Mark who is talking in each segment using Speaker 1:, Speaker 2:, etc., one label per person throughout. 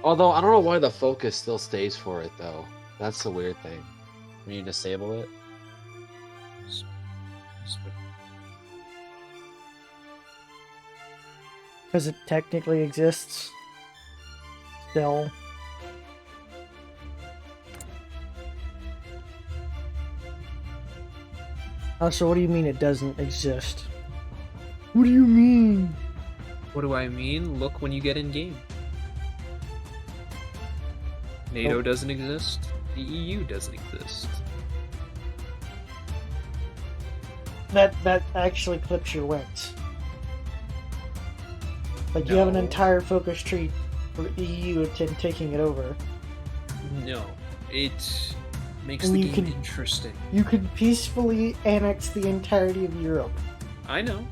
Speaker 1: Although I don't know why the focus still stays for it though. That's the weird thing. When you disable it.
Speaker 2: S- s-
Speaker 3: Because it technically exists. Still. Oh, so what do you mean it doesn't exist? What do you mean?
Speaker 2: What do I mean? Look when you get in game. NATO
Speaker 3: Oh.
Speaker 2: doesn't exist. The EU doesn't exist.
Speaker 3: That actually clips your wings. Like you have an
Speaker 2: No.
Speaker 3: entire focus tree for EU taking it over.
Speaker 2: No. It makes
Speaker 3: And
Speaker 2: the
Speaker 3: you
Speaker 2: game
Speaker 3: can-
Speaker 2: interesting.
Speaker 3: You could peacefully annex the entirety of Europe.
Speaker 2: I know.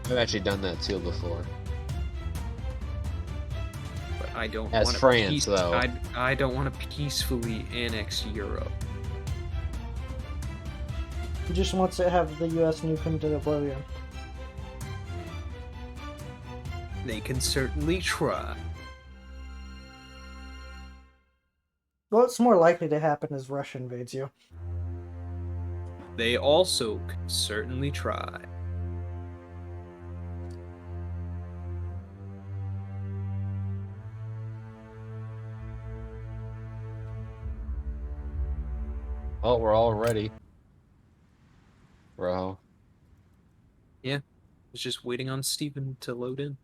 Speaker 1: I've actually done that too before.
Speaker 2: But I don't
Speaker 1: As
Speaker 2: want
Speaker 1: France, though.
Speaker 2: I don't want to peacefully annex Europe.
Speaker 3: He just wants to have the US nuke him to oblivion.
Speaker 2: They can certainly try.
Speaker 3: What's more likely to happen is Russia invades you.
Speaker 2: They also can certainly try.
Speaker 1: Oh, we're all ready. Bro.
Speaker 2: Yeah. I was just waiting on Steven to load in.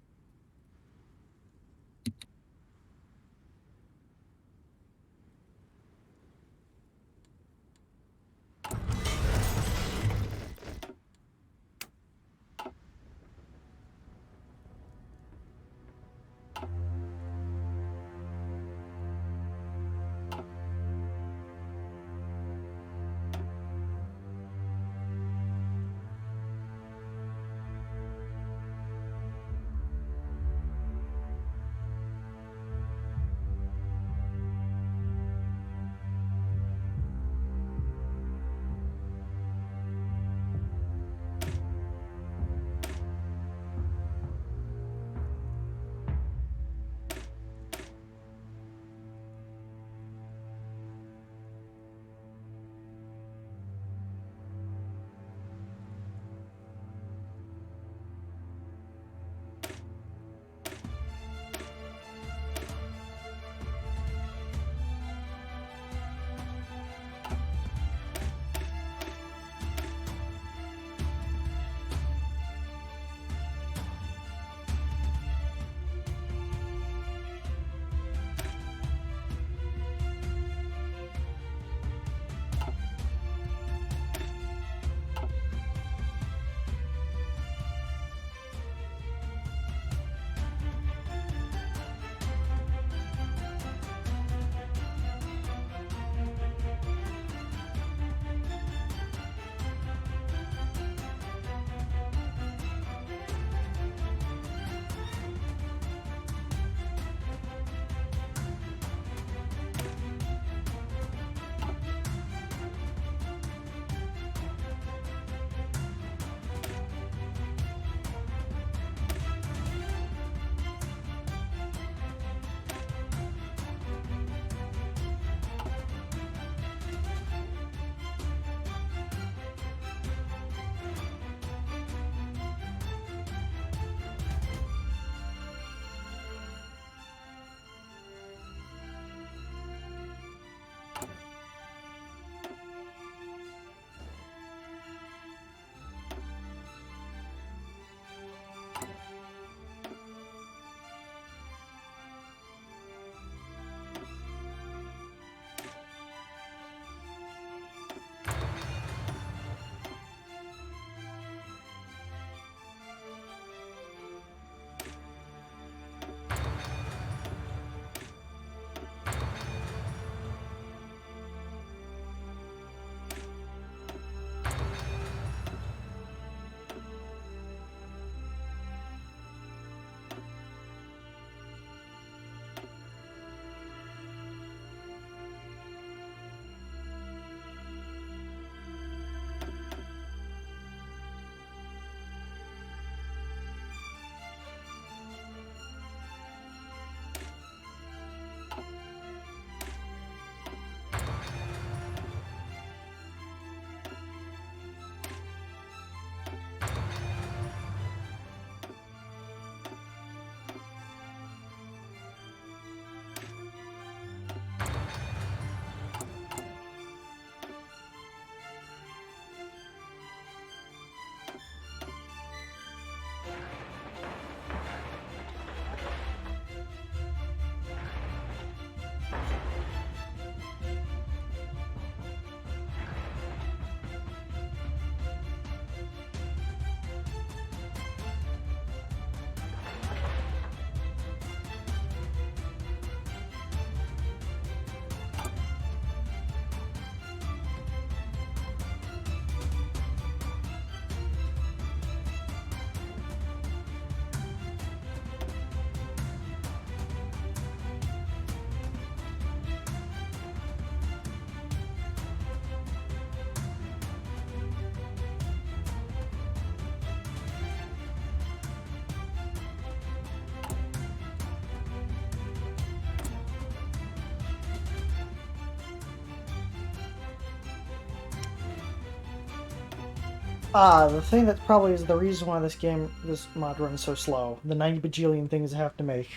Speaker 3: The thing that probably is the reason why this mod runs so slow. The 90 bajillion things I have to make.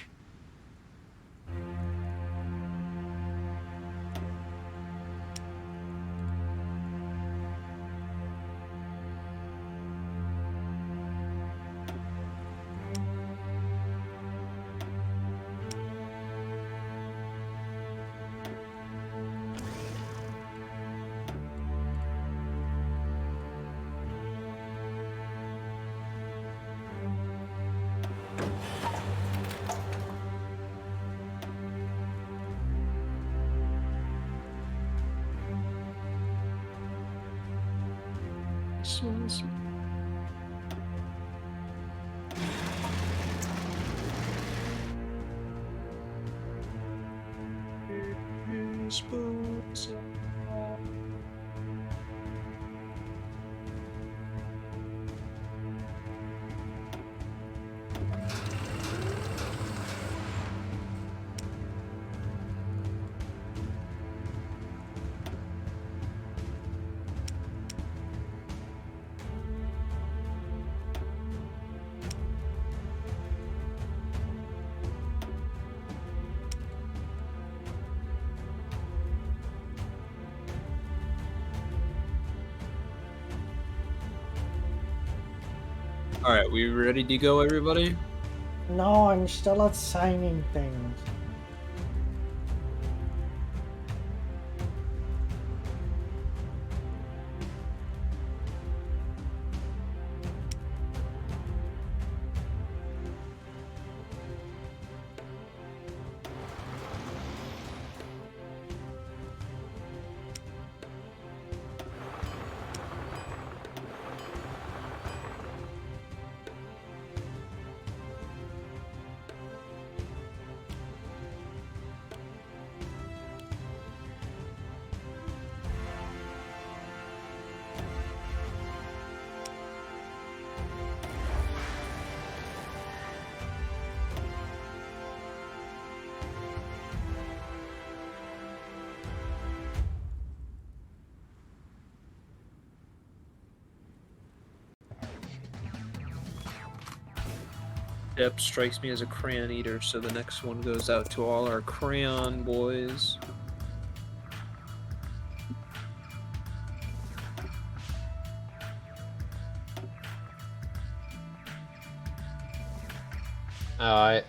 Speaker 2: Alright, we ready to go, everybody?
Speaker 3: No, I'm still at signing things.
Speaker 2: Dep strikes me as a crayon eater, so the next one goes out to all our crayon boys.
Speaker 1: Oh,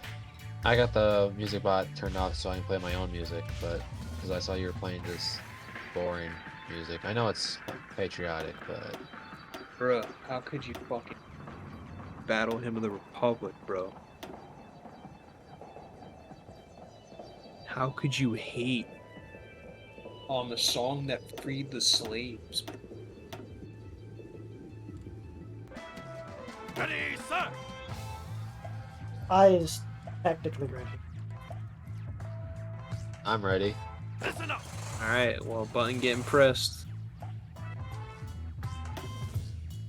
Speaker 1: I got the music bot turned off so I can play my own music, but because I saw you were playing this boring music. I know it's patriotic, but
Speaker 2: Bruh, how could you fucking battle him of the Republic, bro? How could you hate on the song that freed the slaves?
Speaker 4: Ready, sir!
Speaker 3: I is technically ready.
Speaker 1: I'm ready.
Speaker 4: Listen up!
Speaker 2: Alright, well, button getting pressed.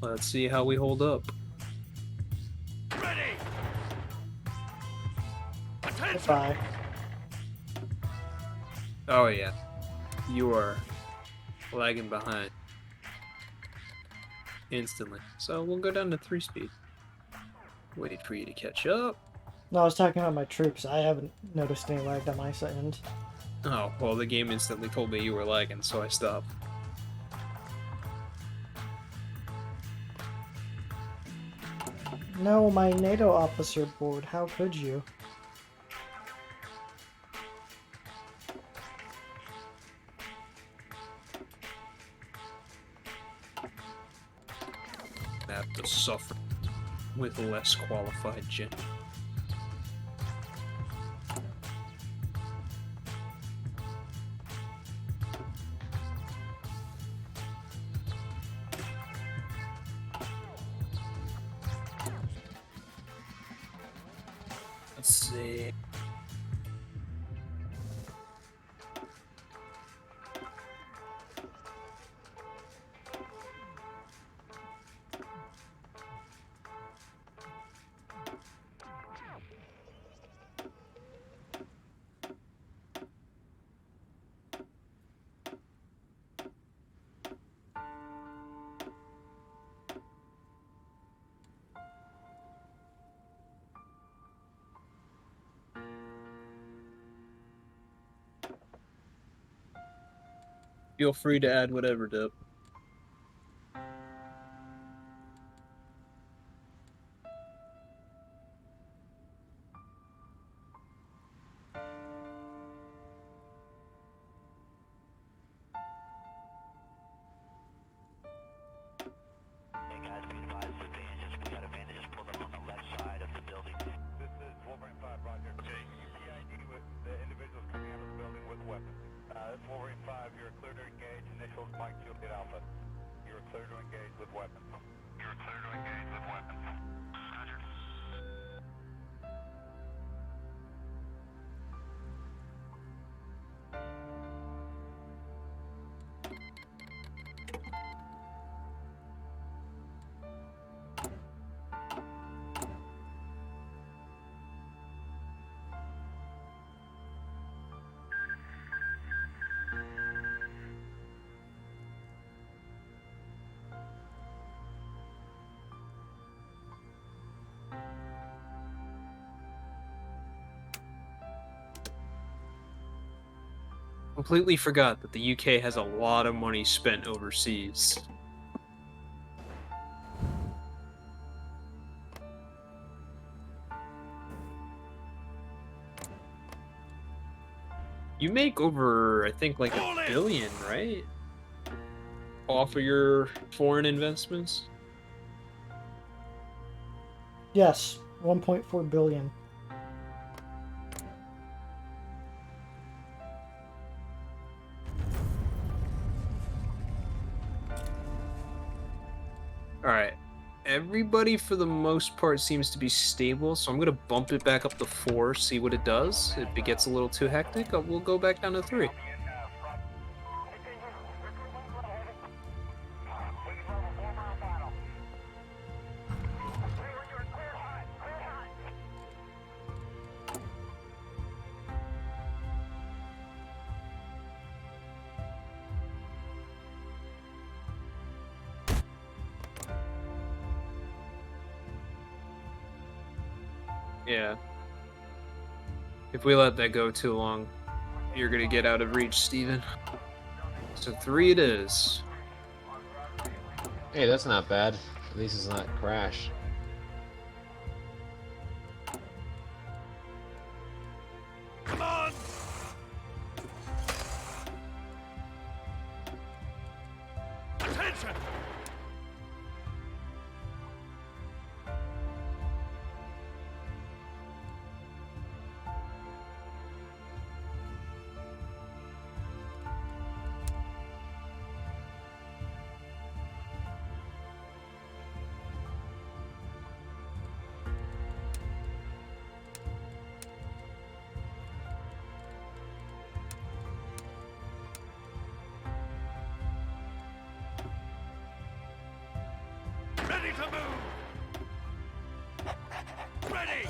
Speaker 2: Let's see how we hold up.
Speaker 4: Ready! Attention!
Speaker 3: Goodbye.
Speaker 2: Oh yeah, you are lagging behind instantly. So we'll go down to 3-speed. Wait for you to catch up.
Speaker 3: No, I was talking about my troops. I haven't noticed any lag on my end.
Speaker 2: Oh, well, the game instantly told me you were lagging, so I stopped.
Speaker 3: No, my NATO officer board. How could you?
Speaker 2: I have to suffer with less qualified gen. Let's see. Feel free to add whatever, Dip.
Speaker 5: Hey guys, be advised, advantages. We got advantages pulled up on the left side of the building. This is Wolverine 5, Roger. Okay. PID with the individuals coming out of the building with weapons. This is Wolverine 5, you're clear to engage. Initials Mike Juliet Alpha. You're clear to engage with weapons. You're clear to engage with weapons. Roger.
Speaker 2: Completely forgot that the UK has a lot of money spent overseas. You make over, I think, like
Speaker 4: All
Speaker 2: $1
Speaker 4: in.
Speaker 2: billion, right? Off of your foreign investments?
Speaker 3: Yes, 1.4 billion.
Speaker 2: Alright. Everybody, for the most part, seems to be stable, so I'm gonna bump it back up to 4, see what it does. If it gets a little too hectic, we'll go back down to 3. Yeah. If we let that go too long, you're gonna get out of reach, Steven. So 3 it is.
Speaker 1: Hey, that's not bad. At least it's not crash.
Speaker 4: Come on! Attention! Ready to move! Ready!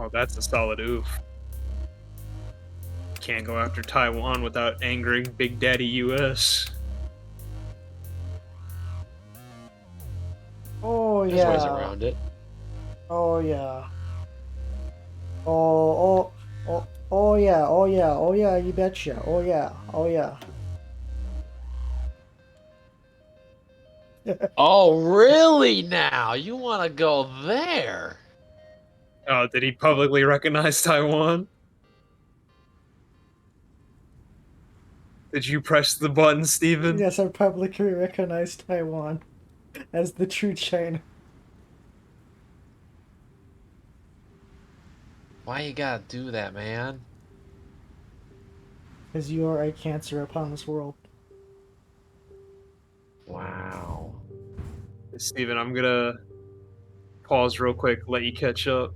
Speaker 2: Oh, that's a solid oof. Can't go after Taiwan without angering Big Daddy US.
Speaker 3: Oh
Speaker 1: There's ways
Speaker 3: yeah.
Speaker 1: around it.
Speaker 3: Oh yeah. Oh yeah. Oh yeah. Oh yeah. You betcha. Oh yeah. Oh yeah.
Speaker 1: Oh, really now? You want to go there?
Speaker 2: Oh, did he publicly recognize Taiwan? Did you press the button, Steven?
Speaker 3: Yes, I publicly recognize Taiwan as the true China.
Speaker 1: Why you gotta do that, man?
Speaker 3: As you are a cancer upon this world.
Speaker 1: Wow.
Speaker 2: Steven, I'm gonna pause real quick, let you catch up.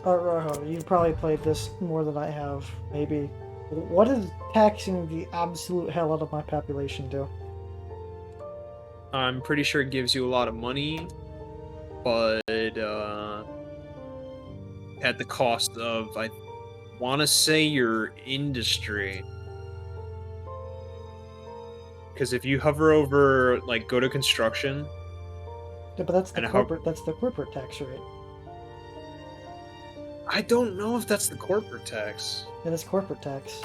Speaker 3: Rojo, you've probably played this more than I have, maybe. What does taxing the absolute hell out of my population do?
Speaker 2: I'm pretty sure it gives you a lot of money, but at the cost of, I want to say, your industry. Because if you hover over, like, go to construction,
Speaker 3: Yeah, but that's the
Speaker 2: and
Speaker 3: corporate tax rate.
Speaker 2: I don't know if that's the corporate tax.
Speaker 3: It is corporate tax.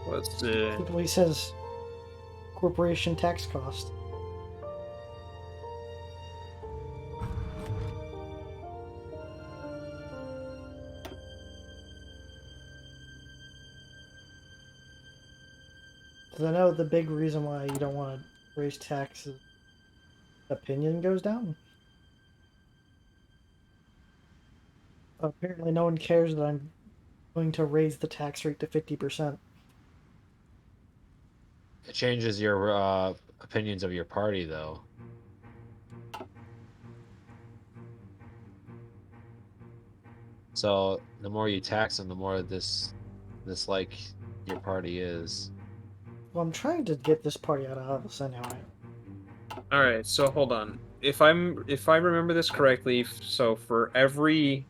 Speaker 2: Let's see.
Speaker 3: Simply says corporation tax cost. Because I know the big reason why you don't want to raise taxes, opinion goes down. Apparently, no one cares that I'm going to raise the tax rate to 50%.
Speaker 1: It changes your opinions of your party, though. So the more you tax them, the more this like your party is.
Speaker 3: Well, I'm trying to get this party out of office anyway.
Speaker 2: All right, so hold on. If I remember this correctly, so for every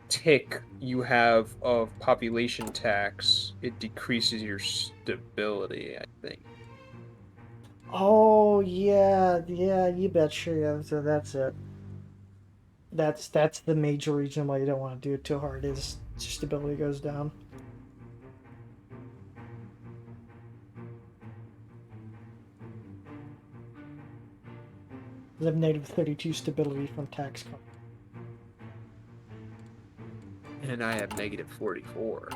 Speaker 2: tick you have of population tax, it decreases your stability, I think.
Speaker 3: Oh yeah, you betcha. Yeah, so that's it. That's the major reason why you don't want to do it too hard. Is stability goes down. They have negative 32 stability from tax cut.
Speaker 2: And I have negative 44.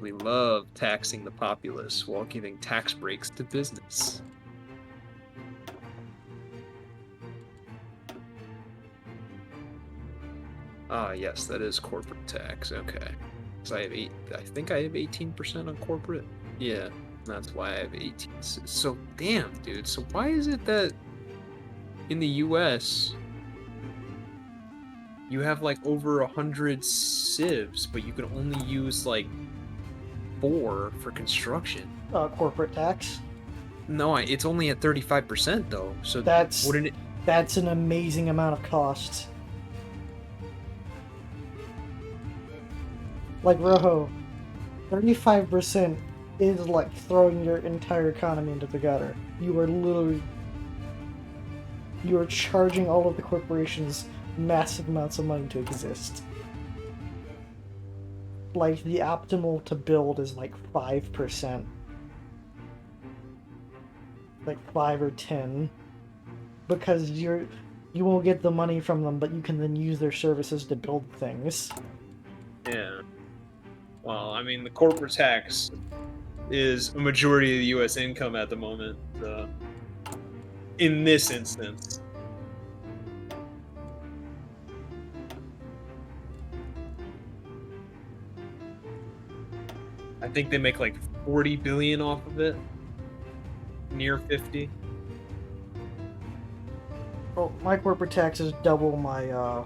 Speaker 2: We love taxing the populace while giving tax breaks to business. Ah, yes, that is corporate tax. Okay. Because I think I have 18% on corporate. Yeah, that's why I have 18. So, damn, dude. So why is it that in the U.S. you have like over 100 civs, but you can only use like 4 for construction?
Speaker 3: Corporate tax.
Speaker 2: No, it's only at 35% though. So
Speaker 3: That's
Speaker 2: wouldn't it?
Speaker 3: that's an amazing amount of cost. Like Rojo, 35% is like throwing your entire economy into the gutter. You are charging all of the corporations massive amounts of money to exist. Like the optimal to build is like 5%. Like 5 or 10. Because you won't get the money from them, but you can then use their services to build things.
Speaker 2: Yeah. Well, I mean, the corporate tax is a majority of the U.S. income at the moment. In this instance. I think they make like 40 billion off of it. Near 50.
Speaker 3: Well, my corporate tax is double my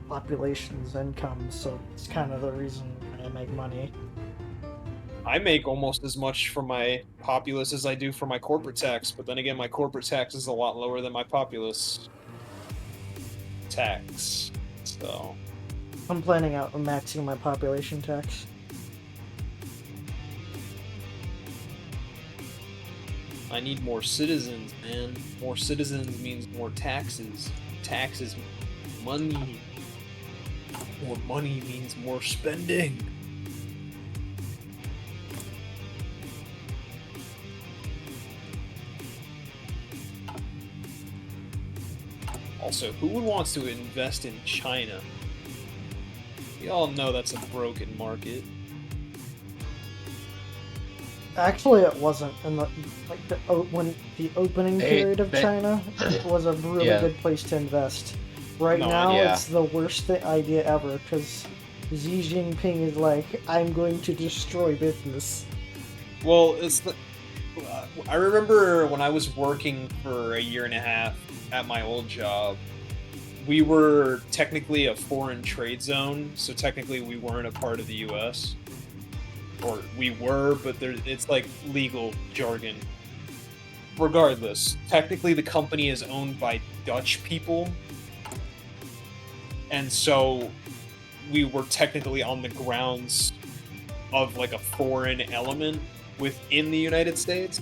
Speaker 3: population's income, so it's kind of the reason I make money.
Speaker 2: I make almost as much from my populace as I do for my corporate tax, but then again, my corporate tax is a lot lower than my populace tax. So,
Speaker 3: I'm planning out maxing my population tax.
Speaker 2: I need more citizens, man. More citizens means more taxes. Taxes, money. More money means more spending. Also, who wants to invest in China? We all know that's a broken market.
Speaker 3: Actually, it wasn't in the when the opening period of China. It was a really
Speaker 1: Yeah.
Speaker 3: good place to invest. Right
Speaker 2: No,
Speaker 3: now,
Speaker 1: yeah.
Speaker 3: it's the worst idea ever because Xi Jinping is like, "I'm going to destroy business."
Speaker 2: Well, I remember when I was working for a year and a half at my old job, we were technically a foreign trade zone, so technically we weren't a part of the U.S. Or we were, but it's like legal jargon. Regardless, technically the company is owned by Dutch people, and so we were technically on the grounds of like a foreign element within the United States.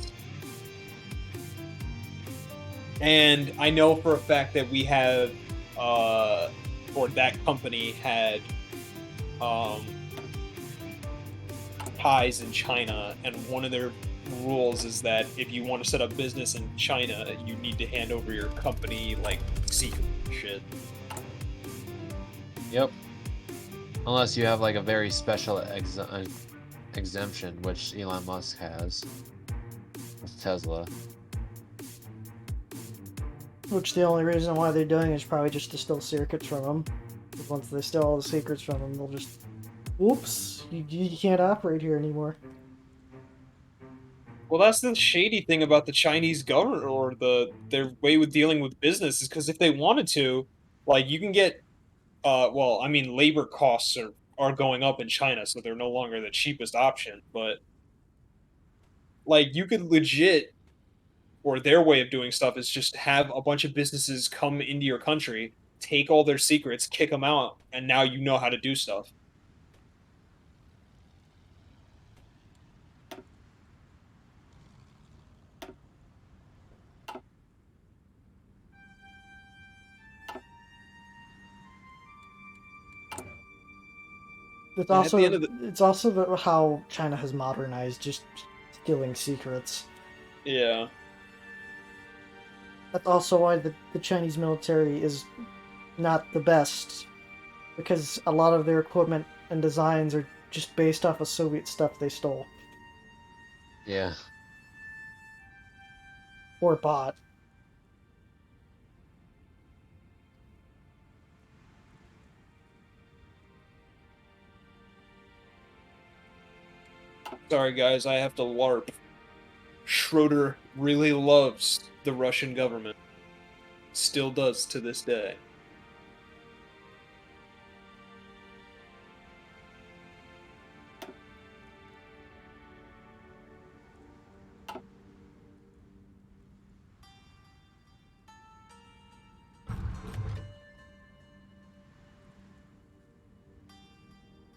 Speaker 2: And I know for a fact that we have, or that company had, ties in China, and one of their rules is that if you want to set up business in China, you need to hand over your company, like, secret shit.
Speaker 1: Yep. Unless you have like a very special exemption, which Elon Musk has with Tesla.
Speaker 3: Which the only reason why they're doing is probably just to steal secrets from them. Once they steal all the secrets from them, they'll just, whoops, you can't operate here anymore.
Speaker 2: Well, that's the shady thing about the Chinese government, or their way with dealing with business, is because if they wanted to, like, you can get, well, I mean, labor costs are going up in China, so they're no longer the cheapest option, but, like, you could legit, or their way of doing stuff is just have a bunch of businesses come into your country, take all their secrets, kick them out, and now you know how to do stuff.
Speaker 3: It's
Speaker 2: And at the end
Speaker 3: also
Speaker 2: of the,
Speaker 3: how China has modernized, just stealing secrets.
Speaker 2: yeah.
Speaker 3: That's also why the Chinese military is not the best, because a lot of their equipment and designs are just based off of Soviet stuff they stole
Speaker 1: Yeah.
Speaker 3: or bought.
Speaker 2: Sorry, guys, I have to LARP. Schroeder really loves the Russian government. Still does to this day.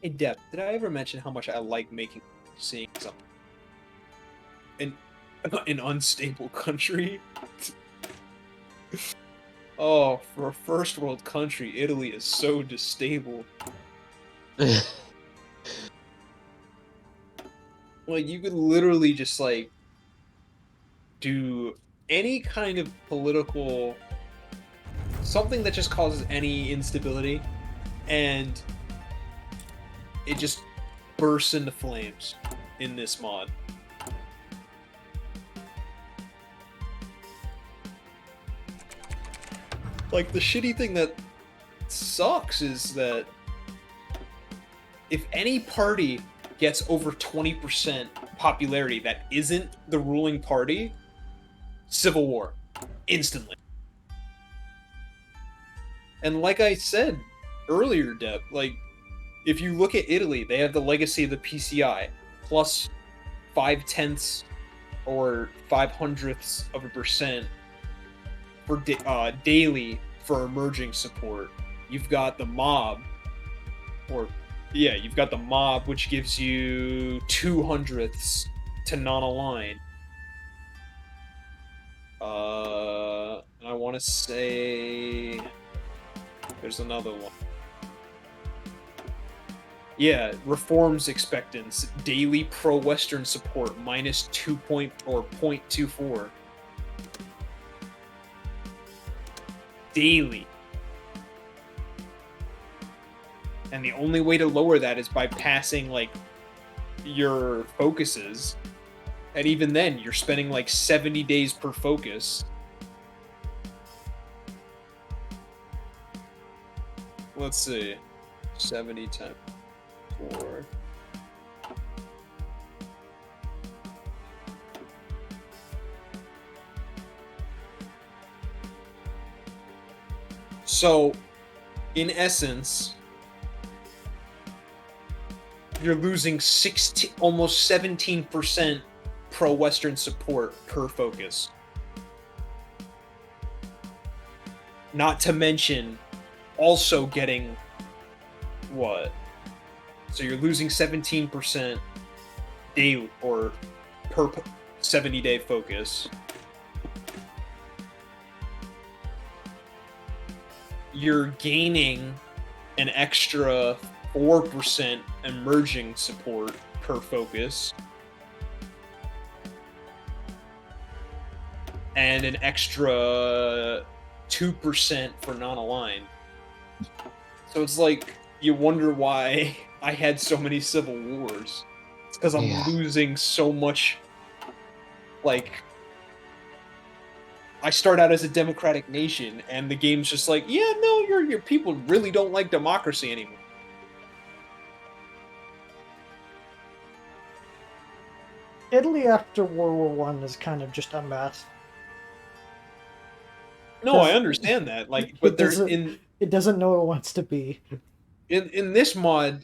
Speaker 2: Hey, Deb, did I ever mention how much I like seeing something in an unstable country? Oh, for a first world country, Italy is so distable. Like, you could literally just, like, do any kind of political... something that just causes any instability, and it just bursts into flames in this mod. Like, the shitty thing that sucks is that if any party gets over 20% popularity that isn't the ruling party, civil war. Instantly. And like I said earlier, Deb, like, if you look at Italy, they have the legacy of the PCI, plus 0.5 or 0.05% for daily for emerging support. You've got the mob, you've got the mob, which gives you 0.02 to non-align. And I want to say there's another one. Yeah, reforms expectance, daily pro-Western support, minus 0.24. Daily. And the only way to lower that is by passing, like, your focuses. And even then, you're spending, like, 70 days per focus. Let's see. 70 times 4. So, in essence, you're losing almost 17% pro-Western support per focus. Not to mention also getting what? So you're losing 17% daily or per 70-day focus. You're gaining an extra 4% emerging support per focus. And an extra 2% for non-aligned. So it's like, you wonder why I had so many civil wars. It's because I'm losing so much, like... I start out as a democratic nation, and the game's just like, yeah, no, your people really don't like democracy anymore.
Speaker 3: Italy after World War I is kind of just a mess.
Speaker 2: No, I understand that. Like, but there's
Speaker 3: it doesn't know what it wants to be.
Speaker 2: In this mod,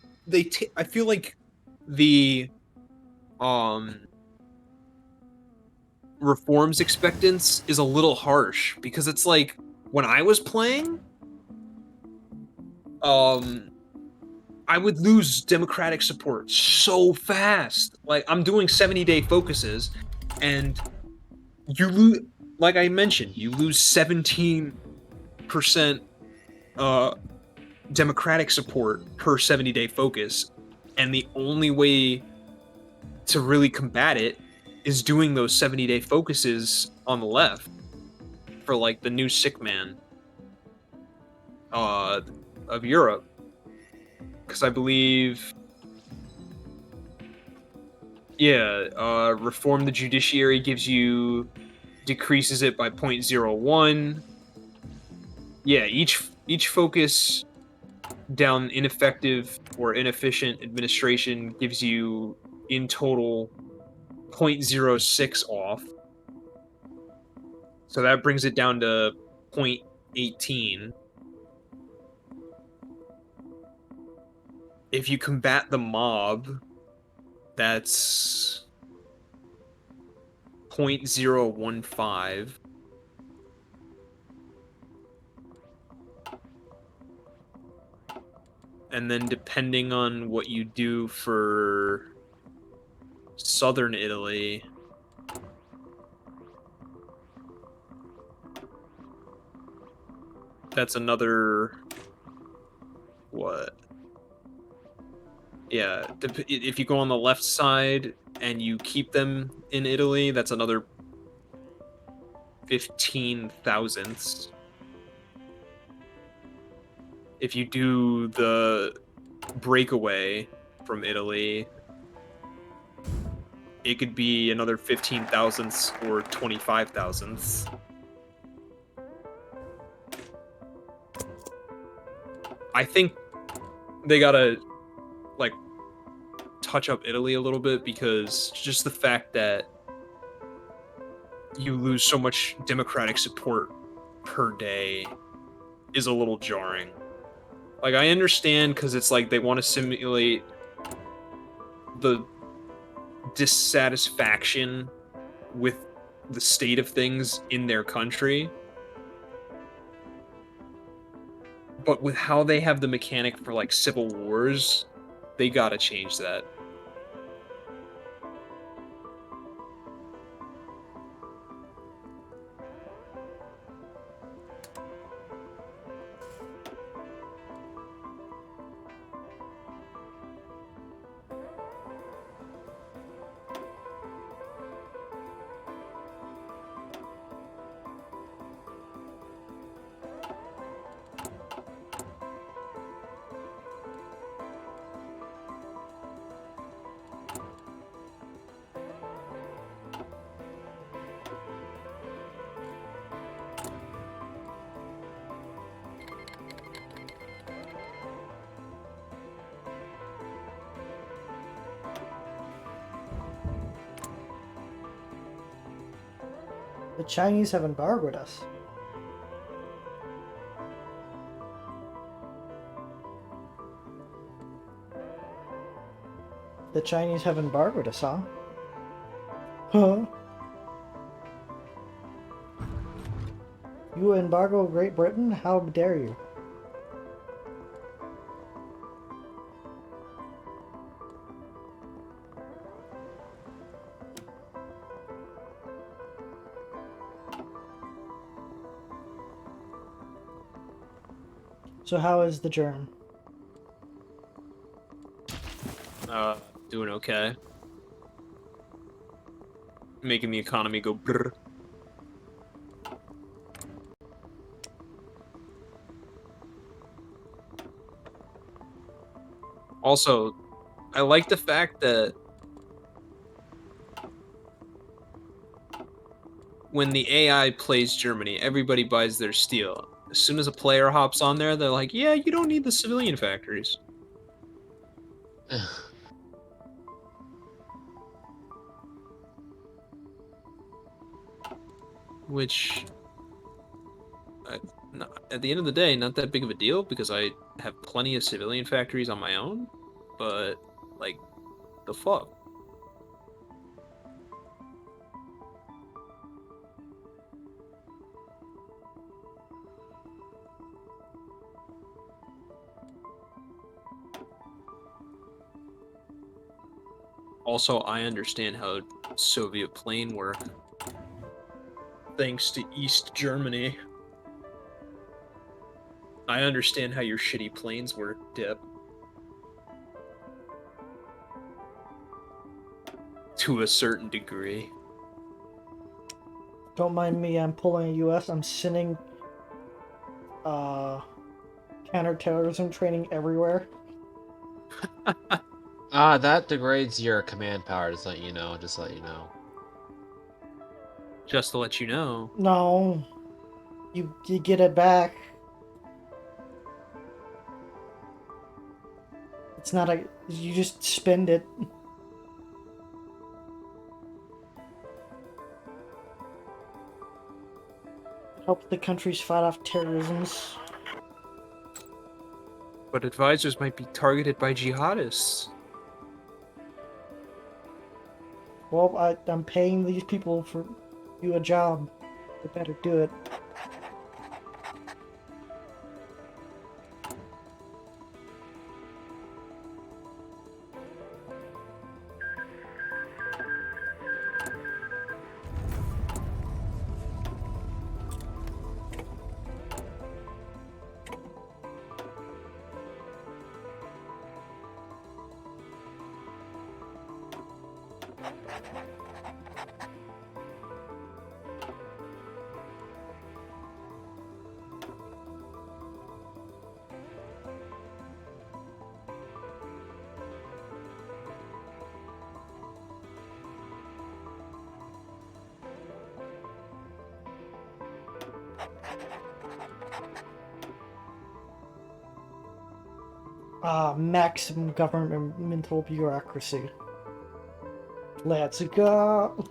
Speaker 2: I feel like the reforms expectance is a little harsh, because it's like, when I was playing, I would lose democratic support so fast. Like, I'm doing 70-day focuses, and you lose, like I mentioned, you lose 17% democratic support per 70-day focus, and the only way to really combat it is doing those 70-day focuses on the left for, like, the new sick man of Europe. Because I believe, reform the judiciary decreases it by 0.01. Yeah, each focus down ineffective or inefficient administration gives you in total 0.06 off. So that brings it down to 0.18. If you combat the mob, that's 0.015. And then depending on what you do for southern Italy, that's another, what? Yeah, if you go on the left side and you keep them in Italy, that's another 15 thousandths. If you do the breakaway from Italy, it could be another 15 thousandths or 25 thousandths. I think they gotta, like, touch up Italy a little bit, because just the fact that you lose so much democratic support per day is a little jarring. Like, I understand, because it's like they want to simulate the dissatisfaction with the state of things in their country, but with how they have the mechanic for, like, civil wars, they gotta change that.
Speaker 3: The Chinese have embargoed us. The Chinese have embargoed us, huh? Huh? You embargo Great Britain? How dare you? So how is the germ?
Speaker 2: Doing okay. Making the economy go brrr. Also, I like the fact that when the AI plays Germany, everybody buys their steel. As soon as a player hops on there, they're like, yeah, you don't need the civilian factories. Which, at the end of the day, not that big of a deal, because I have plenty of civilian factories on my own. But, like, the fuck? Also, I understand how Soviet plane work, thanks to East Germany. I understand how your shitty planes work, Dip. To a certain degree.
Speaker 3: Don't mind me, I'm pulling a US. I'm sending counterterrorism training everywhere.
Speaker 1: That degrades your command power, just let you know, just let you know.
Speaker 2: Just to let you know.
Speaker 3: No. You get it back. It's not a... You just spend it. Help the countries fight off terrorisms.
Speaker 2: But advisors might be targeted by jihadists.
Speaker 3: Well, I'm paying these people for do a job. They better do it. Maximum governmental bureaucracy. Let's go!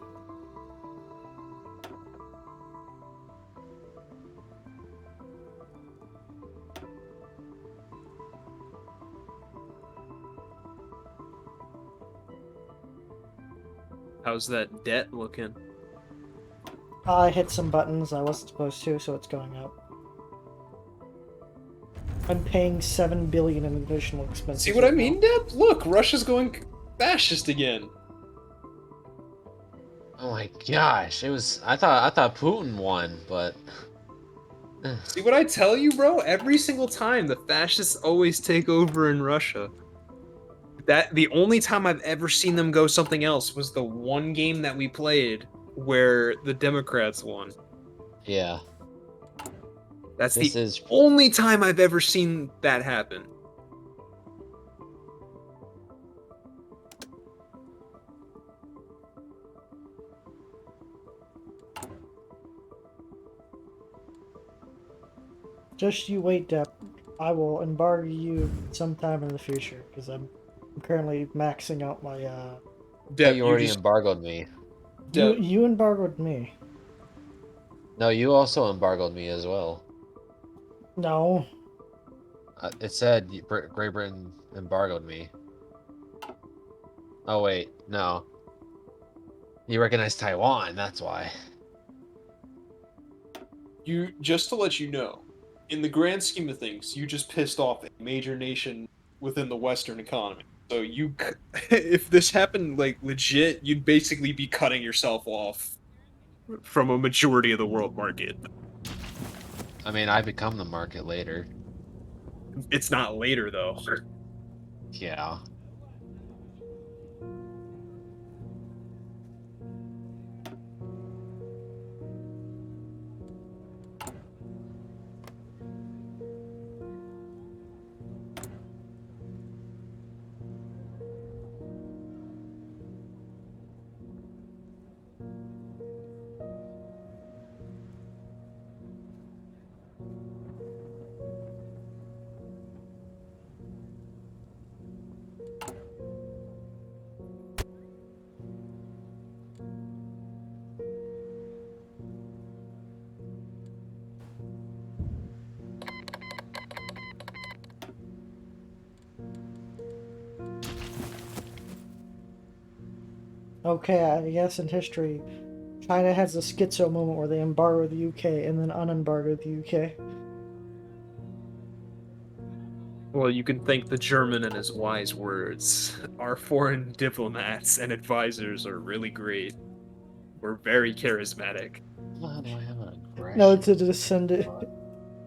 Speaker 2: How's that debt looking?
Speaker 3: I hit some buttons I wasn't supposed to, so it's going up. I'm paying $7 billion in additional expenses.
Speaker 2: See what I
Speaker 3: now.
Speaker 2: mean, Deb? Look, Russia's going fascist again.
Speaker 1: Oh my gosh, it was. I thought Putin won, but.
Speaker 2: See what I tell you, bro? Every single time, the fascists always take over in Russia. The only time I've ever seen them go something else was the one game that we played where the Democrats won.
Speaker 1: Yeah.
Speaker 2: That's
Speaker 1: This
Speaker 2: the
Speaker 1: is.
Speaker 2: only time I've ever seen that happen.
Speaker 3: Just you wait, Depp. I will embargo you sometime in the future, because I'm currently maxing out my,
Speaker 2: Deb,
Speaker 1: You already
Speaker 2: just,
Speaker 1: embargoed me.
Speaker 2: Deb,
Speaker 3: You embargoed me.
Speaker 1: No, you also embargoed me as well.
Speaker 3: No.
Speaker 1: It said Great Britain embargoed me. Oh wait, no. You recognize Taiwan, that's why.
Speaker 2: you just to let you know, in the grand scheme of things, you just pissed off a major nation within the Western economy. So if this happened like legit, you'd basically be cutting yourself off from a majority of the world market.
Speaker 1: I mean, I become the market later.
Speaker 2: It's not later though.
Speaker 1: Yeah.
Speaker 3: Okay, I guess in history, China has a schizo moment where they embargo the UK and then unembargo the UK.
Speaker 2: Well, you can thank the German and his wise words. Our foreign diplomats and advisors are really great. We're very charismatic.
Speaker 1: How do I have an aggression?
Speaker 3: No, it's a descendant.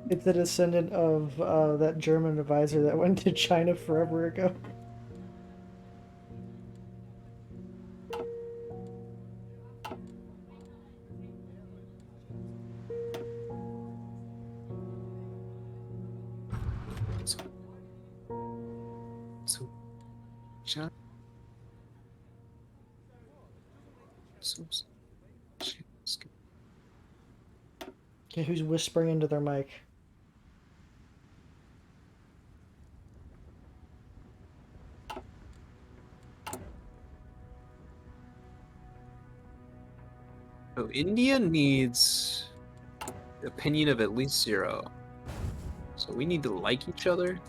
Speaker 3: It's a descendant of that German advisor that went to China forever ago.
Speaker 2: So, John.
Speaker 3: Okay, who's whispering into their mic?
Speaker 2: So India needs opinion of at least 0. So we need to like each other,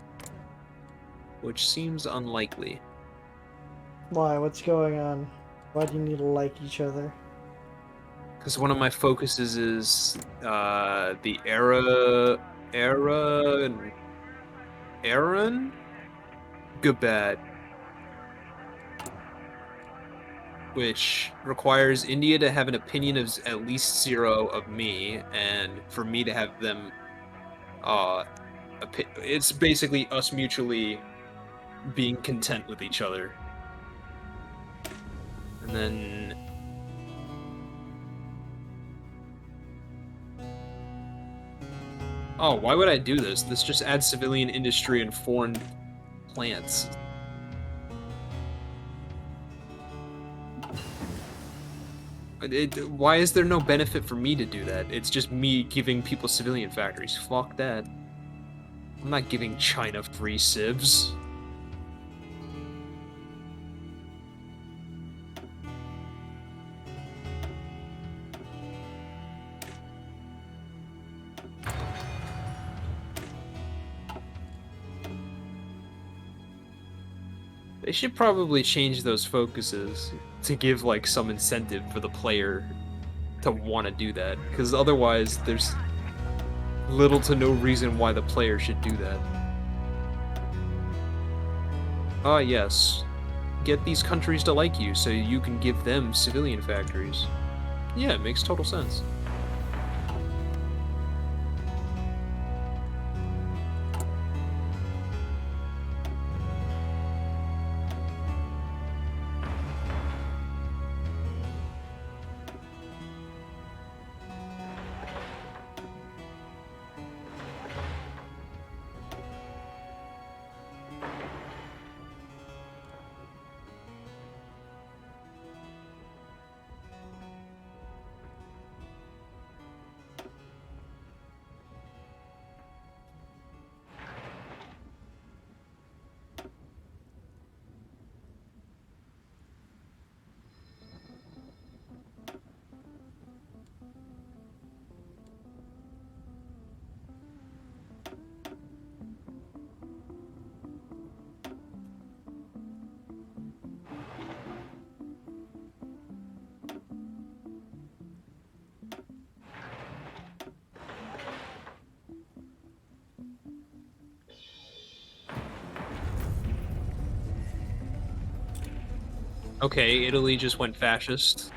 Speaker 2: which seems unlikely.
Speaker 3: Why? What's going on? Why do you need to like each other?
Speaker 2: Because one of my focuses is the Aaron Gabad, which requires India to have an opinion of at least 0 of me, and for me to have them. It's basically us mutually being content with each other, and then. Oh, why would I do this? This just adds civilian industry and foreign plants. Why is there no benefit for me to do that? It's just me giving people civilian factories. Fuck that. I'm not giving China free civs. They should probably change those focuses to give like some incentive for the player to want to do that, because otherwise there's little to no reason why the player should do that. Ah, yes. Get these countries to like you so you can give them civilian factories. Yeah, it makes total sense. Okay, Italy just went fascist.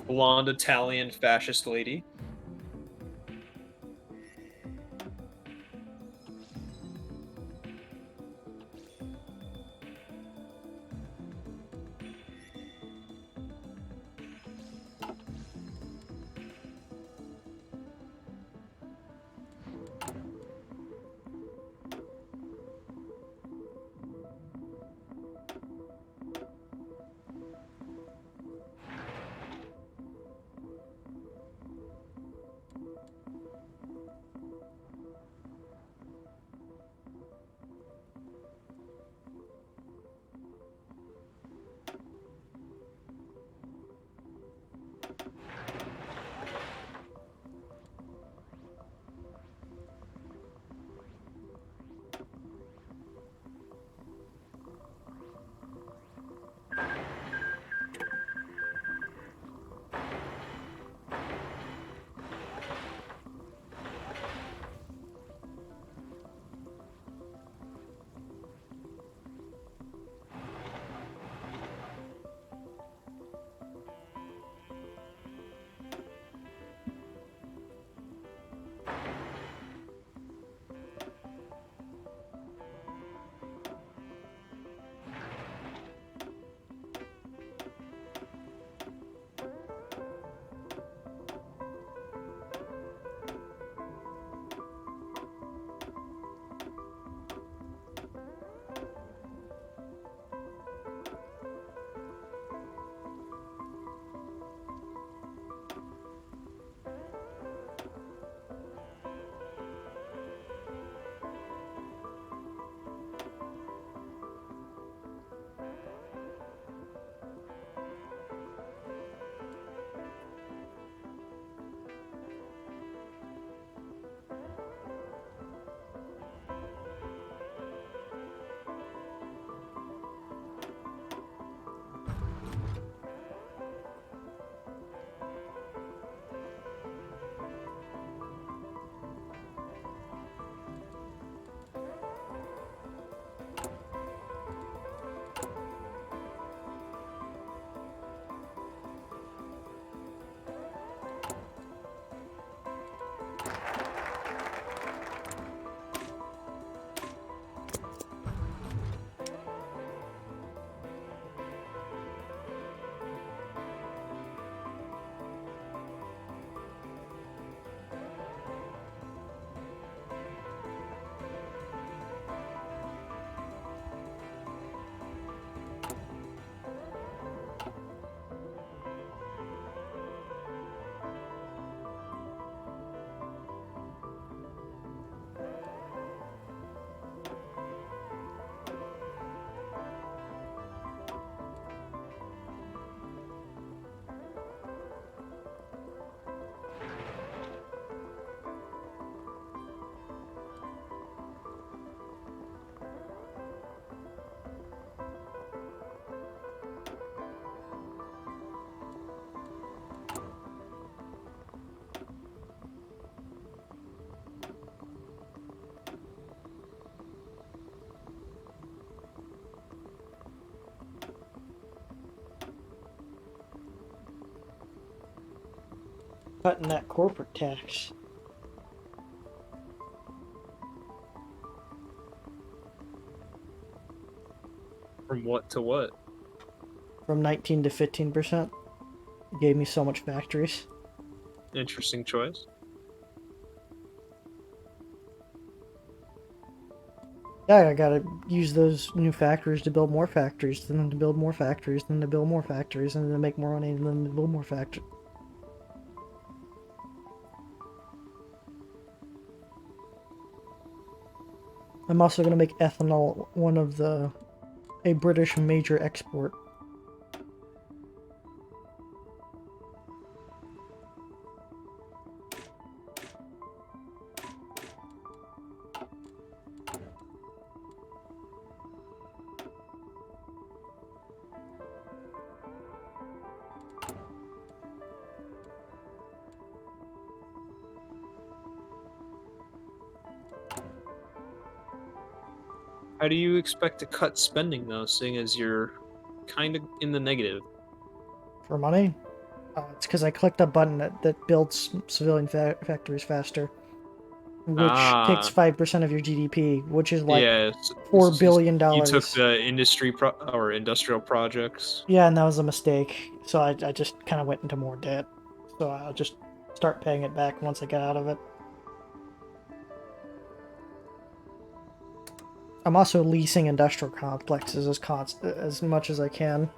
Speaker 2: Blonde Italian fascist lady.
Speaker 3: Cutting that corporate tax.
Speaker 2: From what to what?
Speaker 3: From 19 to 15%. Gave me so much factories.
Speaker 2: Interesting choice.
Speaker 3: Yeah, I gotta use those new factories to build more factories, then to build more factories, then to build more factories, and then to make more money, and then to build more factories. I'm also gonna make ethanol a British major export.
Speaker 2: How do you expect to cut spending though, seeing as you're kind of in the negative?
Speaker 3: For money? It's because I clicked a button that builds civilian factories faster, which takes
Speaker 2: Ah,
Speaker 3: 5% of your GDP, which is like
Speaker 2: yeah.
Speaker 3: $4 billion.
Speaker 2: You took the or industrial projects.
Speaker 3: Yeah, and that was a mistake. So I just kind of went into more debt. So I'll just start paying it back once I get out of it. I'm also leasing industrial complexes as much as I can.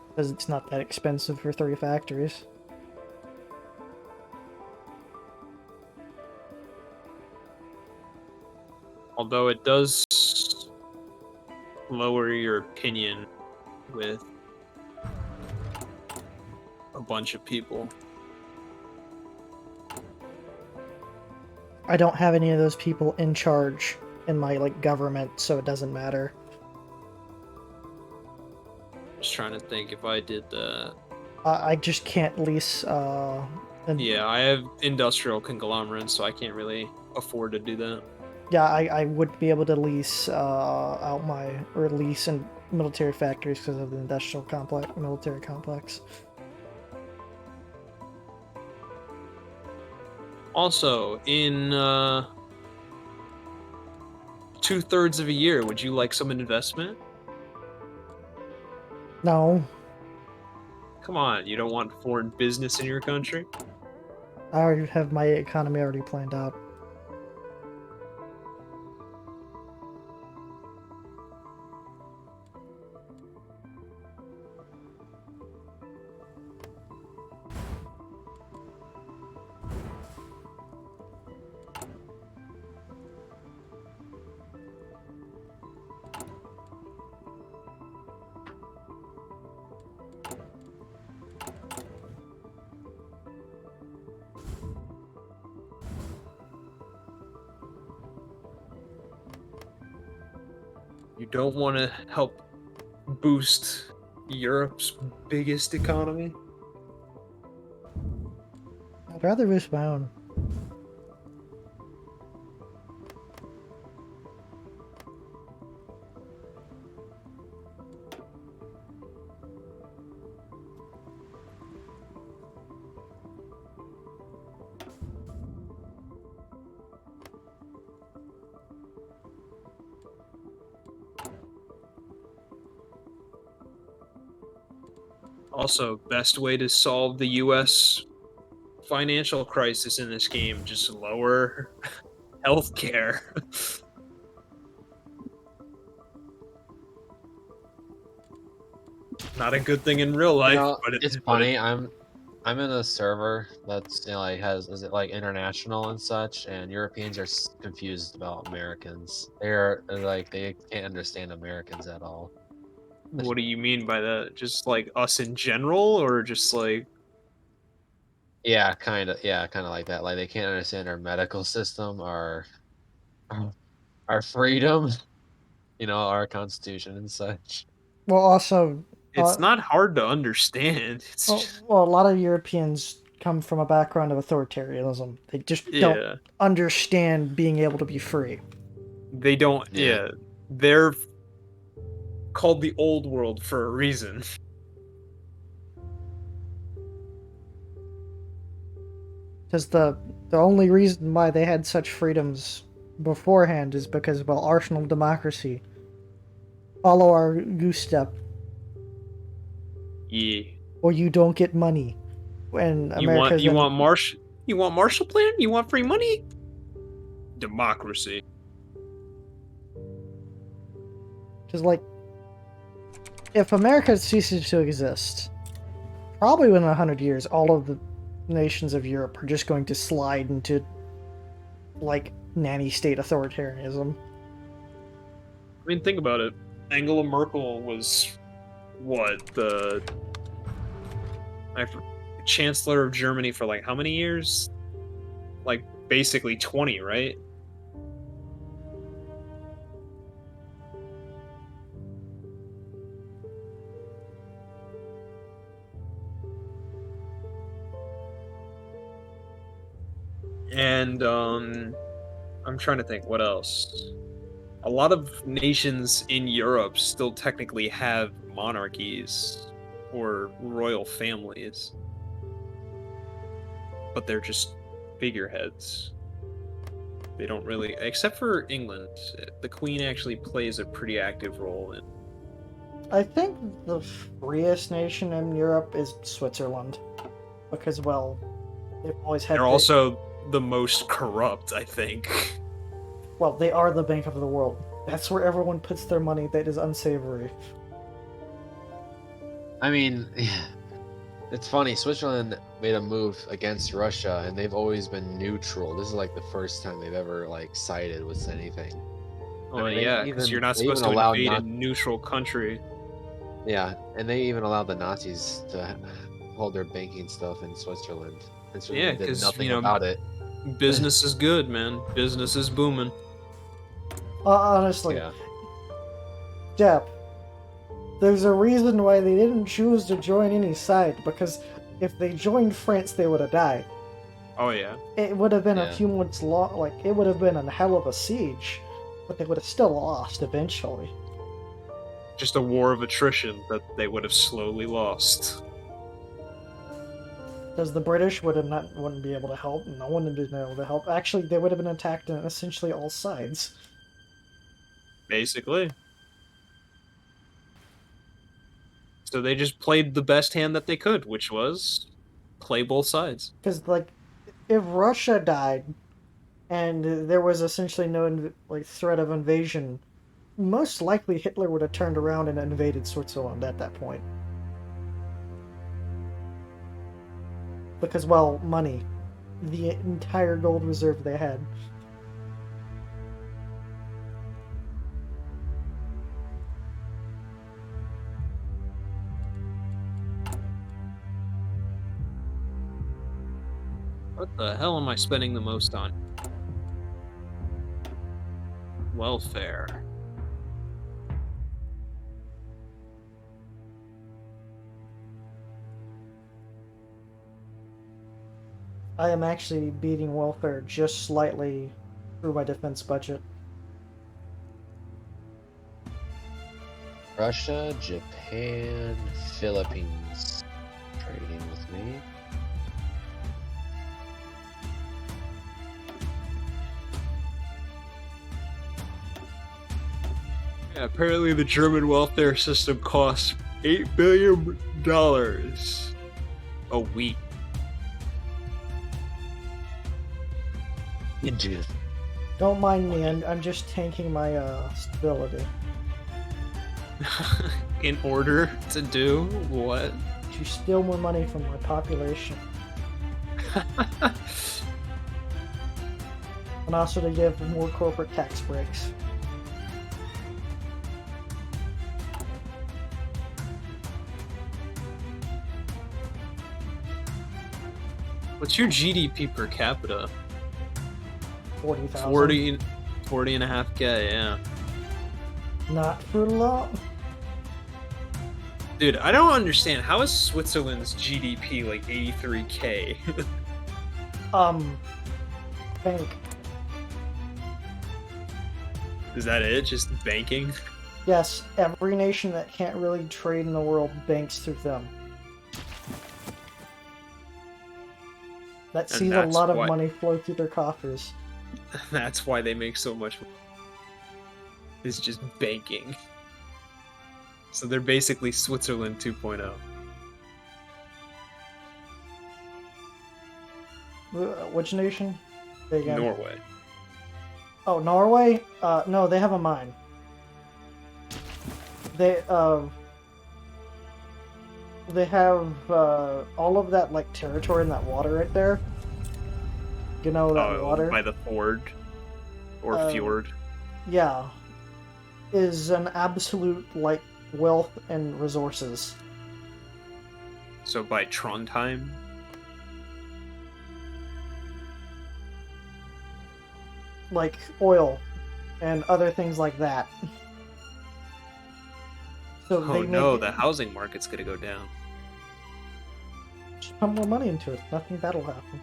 Speaker 3: Because it's not that expensive for 3 factories.
Speaker 2: Although it does lower your opinion with a bunch of people.
Speaker 3: I don't have any of those people in charge in my government, so it doesn't matter.
Speaker 2: Just trying to think if I did that.
Speaker 3: I just can't lease.
Speaker 2: Yeah, I have industrial conglomerates, so I can't really afford to do that.
Speaker 3: Yeah, I would be able to lease lease in military factories because of the military complex.
Speaker 2: Also, in 2/3 of a year, would you like some investment?
Speaker 3: No,
Speaker 2: Come on, you don't want foreign business in your country?
Speaker 3: I already have my economy already planned out.
Speaker 2: You don't want to help boost Europe's biggest economy?
Speaker 3: I'd rather boost my own.
Speaker 2: Also, best way to solve the US financial crisis in this game, just lower healthcare. Not a good thing in real life, but
Speaker 1: It's funny. I'm in a server that's like is it like international and such, and Europeans are confused about Americans. They're like they can't understand Americans at all.
Speaker 2: what do you mean by that? Just like us in general, or just like
Speaker 1: Yeah, kind of like that. Like they can't understand our medical system, our freedom, our constitution and such.
Speaker 3: Well, also,
Speaker 2: it's not hard to understand. It's just
Speaker 3: a lot of Europeans come from a background of authoritarianism. They just don't
Speaker 2: yeah.
Speaker 3: understand being able to be free.
Speaker 2: They don't
Speaker 1: Yeah.
Speaker 2: they're called the old world for a reason.
Speaker 3: Because the only reason why they had such freedoms beforehand is because, well, arsenal democracy. Follow our goose step,
Speaker 2: Yeah.
Speaker 3: or you don't get money. And America's
Speaker 2: You
Speaker 3: in
Speaker 2: want Marshall Plan? You want free money? Democracy.
Speaker 3: because, like, if America ceases to exist, probably within 100 years, all of the nations of Europe are just going to slide into, like, nanny state authoritarianism.
Speaker 2: I mean, think about it. Angela Merkel was what Chancellor of Germany for like how many years? Like basically 20, right? And I'm trying to think what else. A lot of nations in Europe still technically have monarchies or royal families, but they're just figureheads. They don't really, except for England, the Queen actually plays a pretty active role in.
Speaker 3: I think the freest nation in Europe is Switzerland. Because, well, they've always had
Speaker 2: They're also the most corrupt, I think.
Speaker 3: well, they are the Bank of the World. That's where everyone puts their money that is unsavory.
Speaker 1: I mean, it's funny. Switzerland made a move against Russia, and they've always been neutral. This is like the first time they've ever like sided with anything.
Speaker 2: Oh
Speaker 1: mean, they
Speaker 2: yeah, because you're not
Speaker 1: they even
Speaker 2: supposed to
Speaker 1: allowed
Speaker 2: invade a
Speaker 1: not-
Speaker 2: neutral country.
Speaker 1: Yeah, and they even allowed the Nazis to hold their banking stuff in Switzerland. And
Speaker 2: Yeah,
Speaker 1: Switzerland did
Speaker 2: 'cause,
Speaker 1: nothing
Speaker 2: you know,
Speaker 1: about it.
Speaker 2: Business is good, man. Business is booming.
Speaker 3: Honestly,
Speaker 1: Yeah.
Speaker 3: Depp, there's a reason why they didn't choose to join any side, because if they joined France, they would have died.
Speaker 2: Oh yeah.
Speaker 3: It would have been a
Speaker 1: Yeah.
Speaker 3: few months long, like, it would have been a hell of a siege, but they would have still lost eventually.
Speaker 2: Just a war of attrition that they would have slowly lost.
Speaker 3: Because the British wouldn't be able to help, no one would have been able to help. Actually, they would have been attacked on essentially all sides.
Speaker 2: Basically. So they just played the best hand that they could, which was play both sides.
Speaker 3: Because, like, if Russia died, and there was essentially no like threat of invasion, most likely Hitler would have turned around and invaded Switzerland at that point. Because, well, money. The entire gold reserve they had.
Speaker 2: What the hell am I spending the most on? Welfare.
Speaker 3: I am actually beating welfare just slightly through my defense budget.
Speaker 1: Russia, Japan, Philippines trading with me.
Speaker 2: Yeah, apparently the German welfare system costs $8 billion a week.
Speaker 1: Indeed.
Speaker 3: Don't mind me, I'm just tanking my stability.
Speaker 2: In order to do what?
Speaker 3: To steal more money from my population. And also to give more corporate tax breaks.
Speaker 2: What's your GDP per capita?
Speaker 3: 40,000.
Speaker 2: 40 and a half K, yeah.
Speaker 3: Not for a lot.
Speaker 2: Dude, I don't understand. How is Switzerland's GDP like 83K?
Speaker 3: Bank.
Speaker 2: Is that it? Just banking?
Speaker 3: Yes, every nation that can't really trade in the world banks through them. that
Speaker 2: And
Speaker 3: sees a
Speaker 2: that's
Speaker 3: lot of
Speaker 2: why-
Speaker 3: money flow through their coffers.
Speaker 2: That's why they make so much money. It's just banking. So they're basically Switzerland 2.0.
Speaker 3: Which nation? Say again.
Speaker 2: Norway.
Speaker 3: Oh, Norway? No, they have a mine. They have all of that like territory in that water right there. You know that water?
Speaker 2: By the ford or fjord.
Speaker 3: Yeah, is an absolute like wealth and resources.
Speaker 2: So by Trondheim.
Speaker 3: Like oil and other things like that. So
Speaker 2: Oh
Speaker 3: they make
Speaker 2: no,
Speaker 3: it,
Speaker 2: the housing market's gonna go down.
Speaker 3: just pump more money into it. Nothing bad'll happen.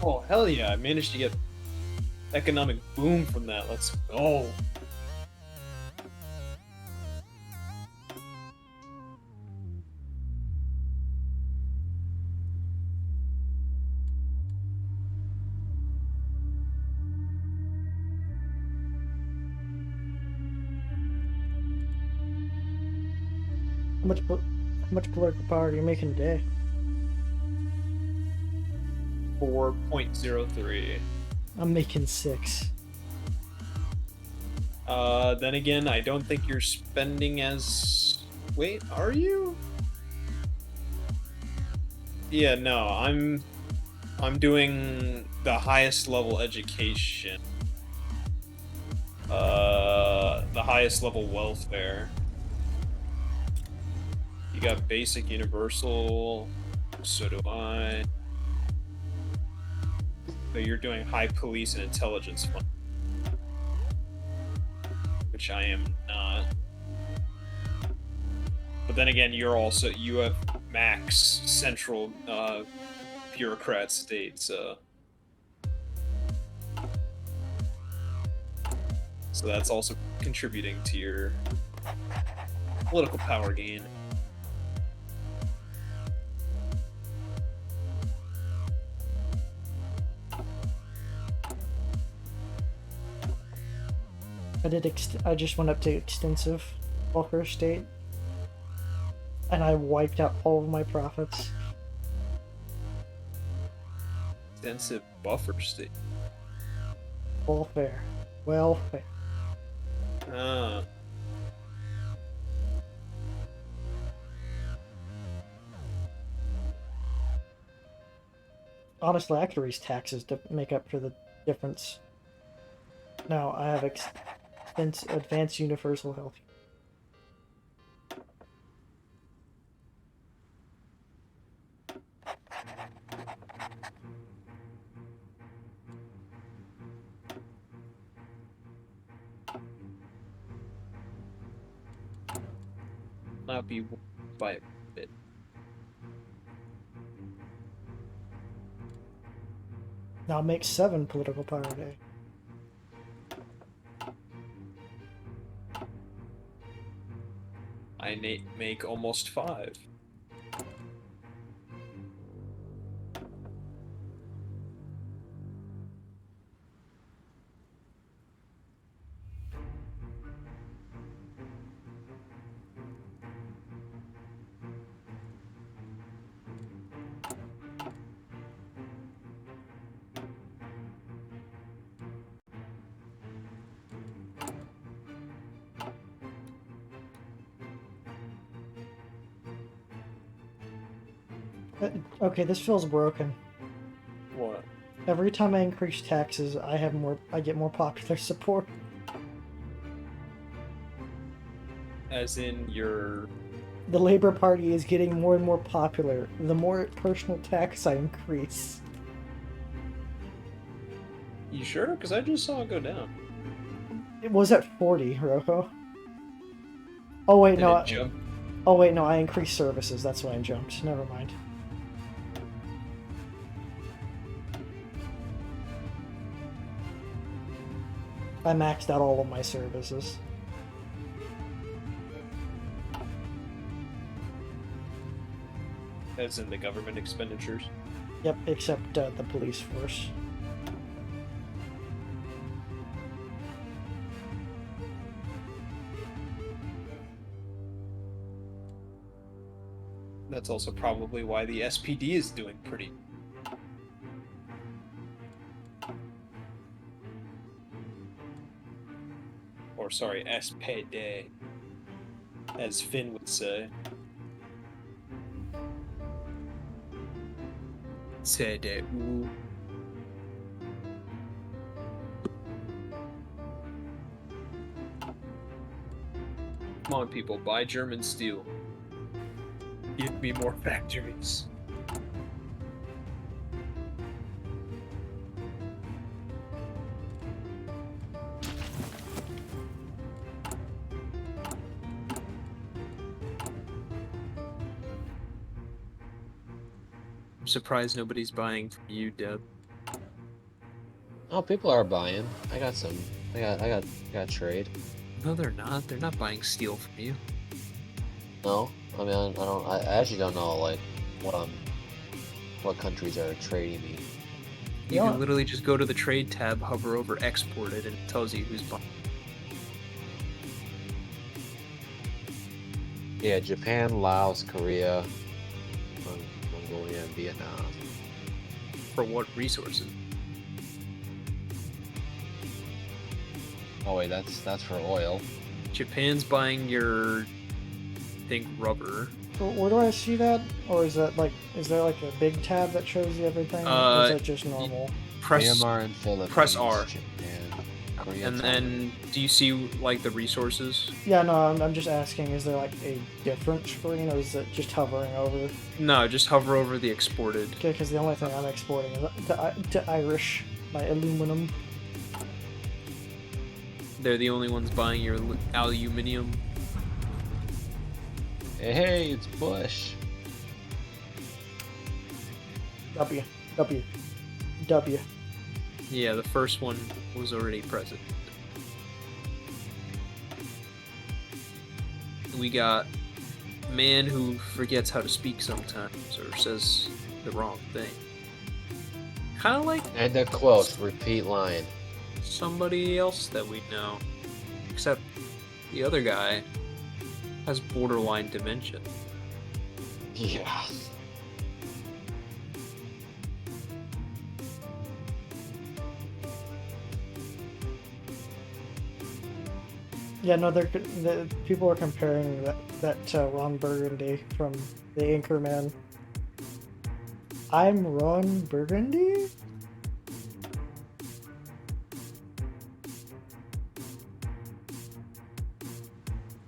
Speaker 2: Oh hell yeah! I managed to get economic boom from that. Let's go.
Speaker 3: How much political power are you making a day?
Speaker 2: 4.03.
Speaker 3: I'm making 6.
Speaker 2: Then again, I don't think you're spending as... Wait, are you? Yeah, no, I'm doing the highest level education. The highest level welfare. You got basic universal, so do I. But you're doing high police and intelligence fund, which I am not. But then again, you have max central bureaucrat state, so that's also contributing to your political power gain.
Speaker 3: I just went up to extensive welfare state, and I wiped out all of my profits.
Speaker 2: Extensive buffer state.
Speaker 3: Welfare.
Speaker 2: Ah.
Speaker 3: Honestly, I could raise taxes to make up for the difference. Now I have advanced universal health.
Speaker 2: Not be by a bit.
Speaker 3: Now make 7 political power a day.
Speaker 2: I make almost 5.
Speaker 3: Okay, this feels broken.
Speaker 2: What?
Speaker 3: Every time I increase taxes, I get more popular support.
Speaker 2: As in your...
Speaker 3: The Labor Party is getting more and more popular the more personal tax I increase.
Speaker 2: You sure? Because I just saw it go down.
Speaker 3: It was at 40, Roko. Oh wait,
Speaker 2: Did
Speaker 3: no.
Speaker 2: it jump?
Speaker 3: Oh wait, no. I increased services. That's why I jumped. Never mind. I maxed out all of my services.
Speaker 2: As in the government expenditures?
Speaker 3: Yep, except the police force.
Speaker 2: That's also probably why the SPD is doing pretty... Or sorry, SPD, as Finn would say. CDU. Come on, people, buy German steel. Give me more factories. I'm surprised nobody's buying from you, Deb.
Speaker 1: Oh, people are buying. I got some. I got trade.
Speaker 2: No, they're not. They're not buying steel from you.
Speaker 1: No, I mean I don't. I actually don't know like what countries are trading me.
Speaker 2: You
Speaker 3: Yeah.
Speaker 2: can literally just go to the trade tab, hover over exported, and it tells you who's buying.
Speaker 1: Yeah, Japan, Laos, Korea, Mongolia, and Vietnam.
Speaker 2: For what resources?
Speaker 1: Oh wait, that's for oil.
Speaker 2: Japan's buying your think rubber.
Speaker 3: Where do I see that? Or is that like, is there like a big tab that shows you everything? Or is that just normal?
Speaker 2: Press
Speaker 1: Myanmar and Philippines,
Speaker 2: press R.
Speaker 1: Japan, Korea,
Speaker 2: And
Speaker 1: Thailand.
Speaker 2: then, do you see like the resources?
Speaker 3: Yeah, no, I'm just asking, is there like a different screen or is it just hovering over?
Speaker 2: No, just hover over the exported.
Speaker 3: Okay, because the only thing I'm exporting is to Irish, my aluminum.
Speaker 2: They're the only ones buying your aluminium.
Speaker 1: Hey, it's Bush.
Speaker 3: W. W. W.
Speaker 2: Yeah, the first one was already present. We got man who forgets how to speak sometimes or says the wrong thing. Kind of like
Speaker 1: And a quote, repeat line.
Speaker 2: somebody else that we know. Except the other guy has borderline dementia.
Speaker 1: Yeah.
Speaker 3: Yeah, no, the people are comparing that to Ron Burgundy from the Anchorman. I'm Ron Burgundy?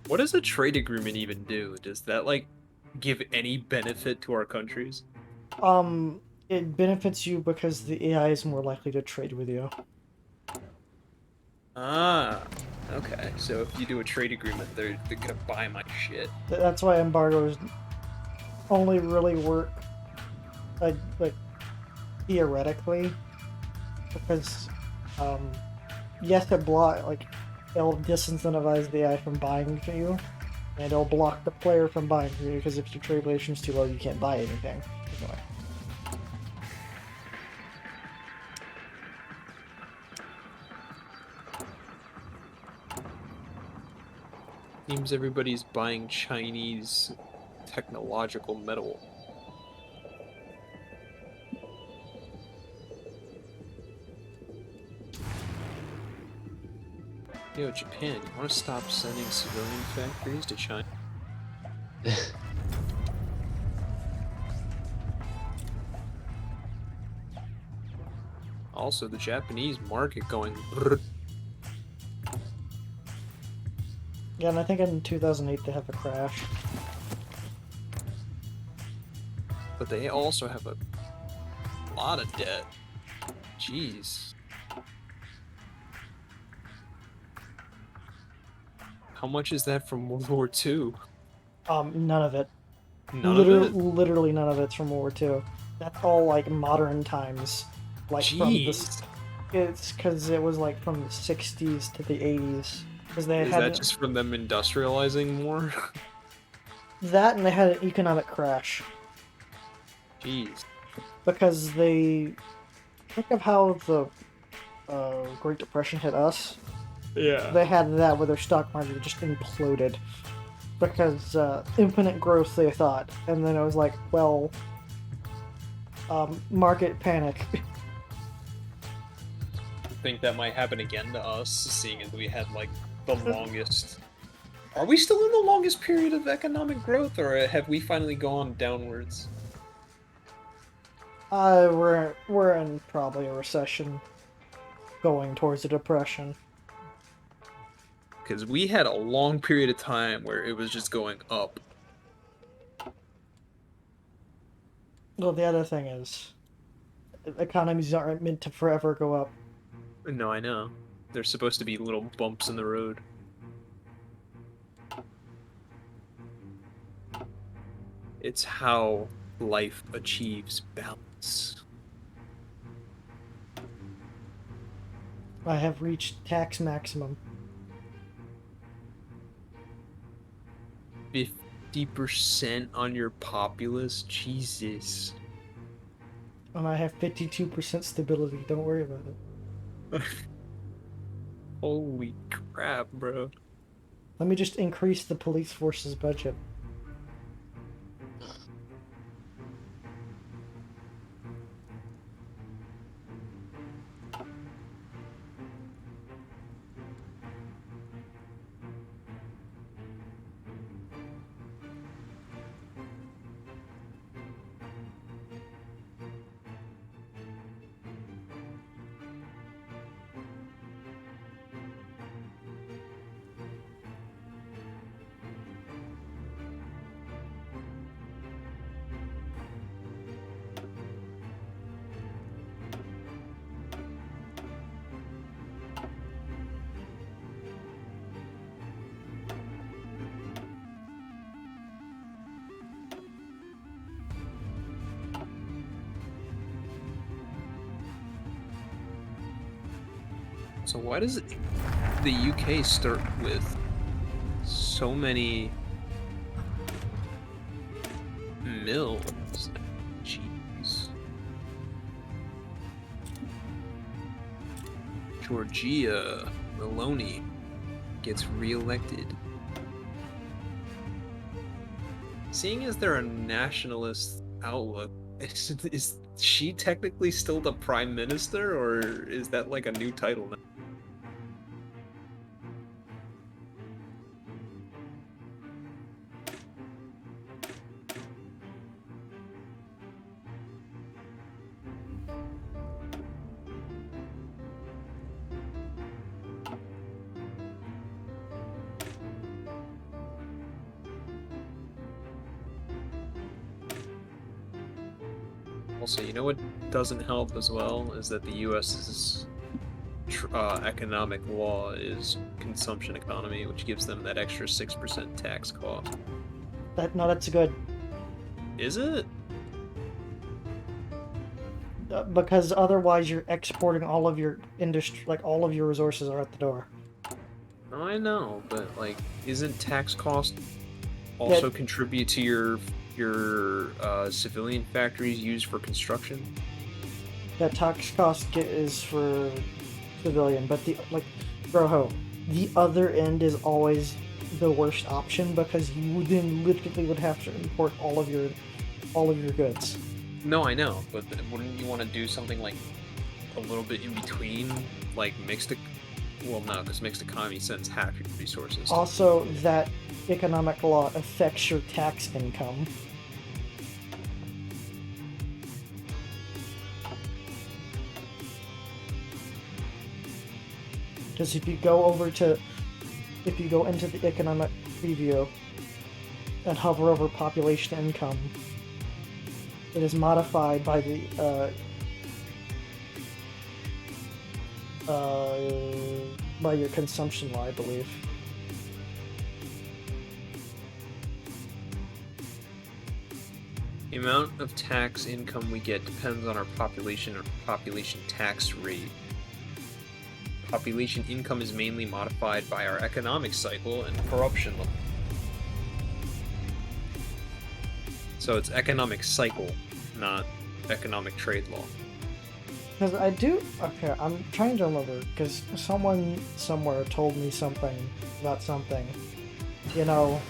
Speaker 2: What does a trade agreement even do? Does that, like, give any benefit to our countries?
Speaker 3: It benefits you because the AI is more likely to trade with you.
Speaker 2: Ah, okay. So if you do a trade agreement, they're gonna buy my shit.
Speaker 3: That's why embargoes only really work, like theoretically, because, yes, it'll disincentivize the AI from buying from you, and it'll block the player from buying from you, because if your trade relation's too low, you can't buy anything. Anyway.
Speaker 2: Seems everybody's buying Chinese technological metal. Yo, Japan, you want to stop sending civilian factories to China? Also, the Japanese market going brrr.
Speaker 3: Yeah, and I think in 2008 they have a crash.
Speaker 2: But they also have a lot of debt. Jeez. How much is that from World War II?
Speaker 3: None of it.
Speaker 2: None of it?
Speaker 3: Literally none of it's from World War II. That's all like modern times. Like
Speaker 2: Jeez.
Speaker 3: it's because it was like from the 60s to the 80s. Because they
Speaker 2: Is
Speaker 3: had
Speaker 2: that just from them industrializing more?
Speaker 3: that and they had an economic crash.
Speaker 2: Jeez.
Speaker 3: Because they think of how the Great Depression hit us.
Speaker 2: Yeah.
Speaker 3: They had that where their stock market just imploded. Because infinite growth, they thought. And then it was like, well, market panic.
Speaker 2: Think that might happen again to us, seeing as we had like the longest. Are we still in the longest period of economic growth, or have we finally gone downwards?
Speaker 3: We're in probably a recession, going towards a depression.
Speaker 2: Because we had a long period of time where it was just going up.
Speaker 3: Well, the other thing is, economies aren't meant to forever go up.
Speaker 2: No, I know. There's supposed to be little bumps in the road. It's how life achieves balance.
Speaker 3: I have reached tax maximum.
Speaker 2: 50% on your populace? Jesus.
Speaker 3: And I have 52% stability. Don't worry about it.
Speaker 2: Holy crap, bro.
Speaker 3: Let me just increase the police force's budget.
Speaker 2: So why does the UK start with so many mills? Jeez. Georgia Maloney gets reelected. Seeing as they're a nationalist outlook, is she technically still the prime minister, or is that like a new title now? Also, you know what doesn't help as well is that the US's economic law is consumption economy, which gives them that extra 6% tax cost.
Speaker 3: That's good.
Speaker 2: Is it?
Speaker 3: Because otherwise you're exporting all of your industry, like all of your resources are at the door.
Speaker 2: I know, but like, isn't tax cost also contribute to your civilian factories used for construction?
Speaker 3: That tax cost is for civilian, but Rojo, the other end is always the worst option because you then literally would have to import all of your goods.
Speaker 2: No, I know, but wouldn't you want to do something like a little bit in between, like mixed? Well, no, because mixed economy sends half your resources.
Speaker 3: Also, that economic law affects your tax income. Because if you go into the economic preview and hover over population income, it is modified by the by your consumption law, I believe.
Speaker 2: The amount of tax income we get depends on our population or population tax rate. Population income is mainly modified by our economic cycle and corruption level. So it's economic cycle, not economic trade law.
Speaker 3: Because okay, I'm trying to remember, because someone somewhere told me something about something, so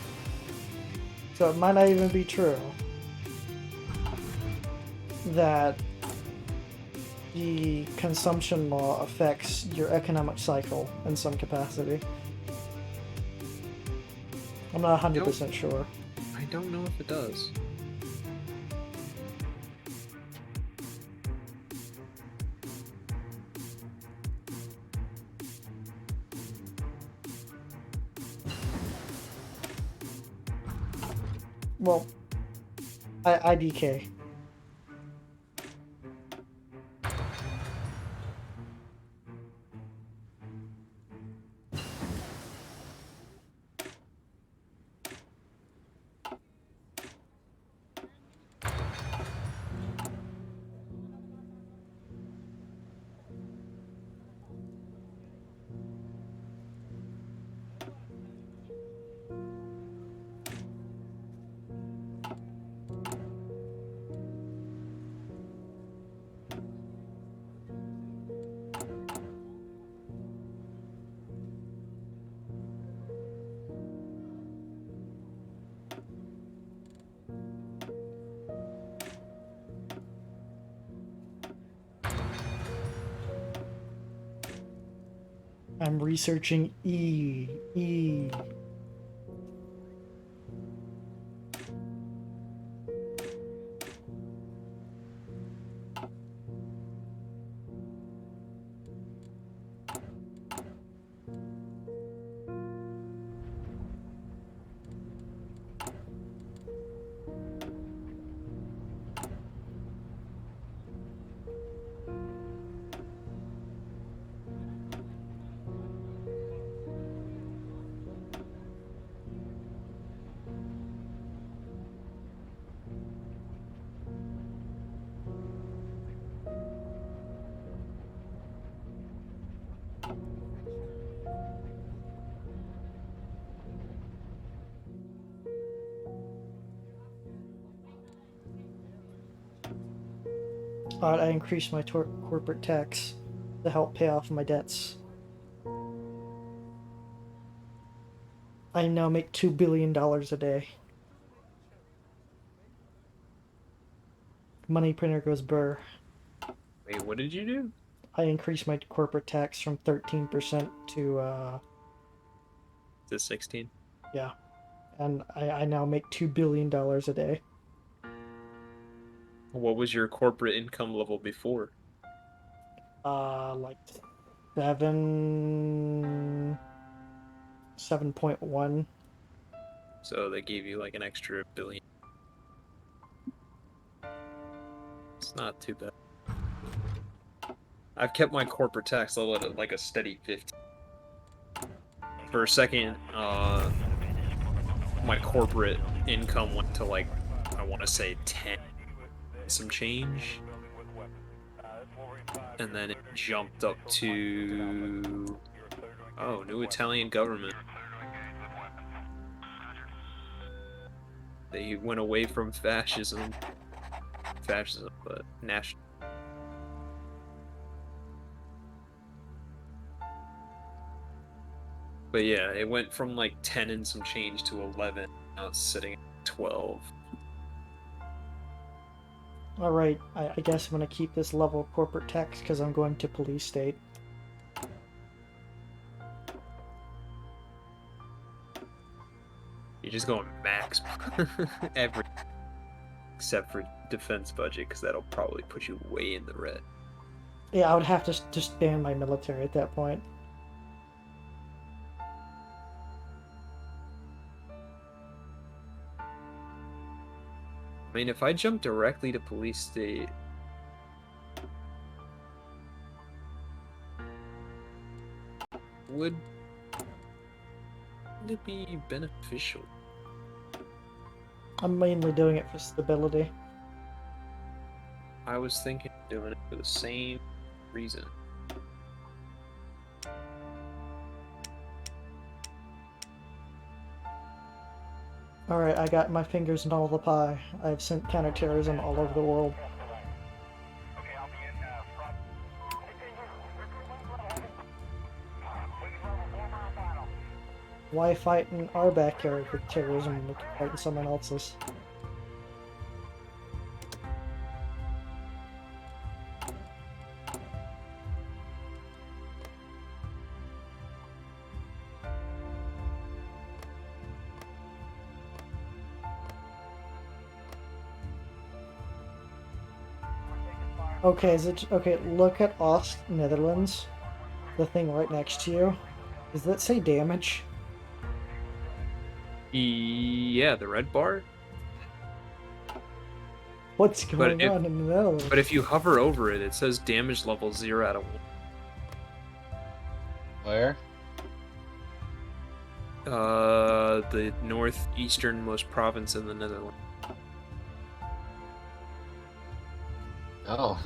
Speaker 3: it might not even be true, that the consumption law affects your economic cycle in some capacity. I'm not 100% sure.
Speaker 2: I don't know if it does.
Speaker 3: Well, IDK. I'm researching E. I increased my corporate tax to help pay off my debts. I now make $2 billion a day. Money printer goes burr.
Speaker 2: Wait, what did you do?
Speaker 3: I increased my corporate tax from 13% to,
Speaker 2: To 16.
Speaker 3: yeah. And I now make $2 billion a day.
Speaker 2: What was your corporate income level before?
Speaker 3: Like 7.1.
Speaker 2: So they gave you like an extra billion. It's not too bad. I've kept my corporate tax level at like a steady 50. For a second, my corporate income went to like, I want to say 10 some change. And then it jumped up to, oh, new Italian government. They went away from fascism, but national. But yeah, it went from like 10 and some change to 11. Now it's sitting at 12.
Speaker 3: Alright, I guess I'm gonna keep this level of corporate tax because I'm going to police state.
Speaker 2: You're just going max every except for defense budget, because that'll probably put you way in the red.
Speaker 3: Yeah, I would have to just ban my military at that point.
Speaker 2: I mean, if I jump directly to police state, would it be beneficial?
Speaker 3: I'm mainly doing it for stability.
Speaker 2: I was thinking of doing it for the same reason.
Speaker 3: Alright, I got my fingers in all the pie. I've sent counterterrorism all over the world.
Speaker 5: Okay, I'll be in front.
Speaker 3: Why fight in our backyard with terrorism when we can fight in someone else's? Okay, is it okay? Look at Ost Netherlands, the thing right next to you. Does that say damage?
Speaker 2: Yeah, the red bar.
Speaker 3: What's going on in the Netherlands?
Speaker 2: But if you hover over it, it says damage level 0 out of 1.
Speaker 1: Where?
Speaker 2: The northeasternmost province in the Netherlands.
Speaker 1: Oh.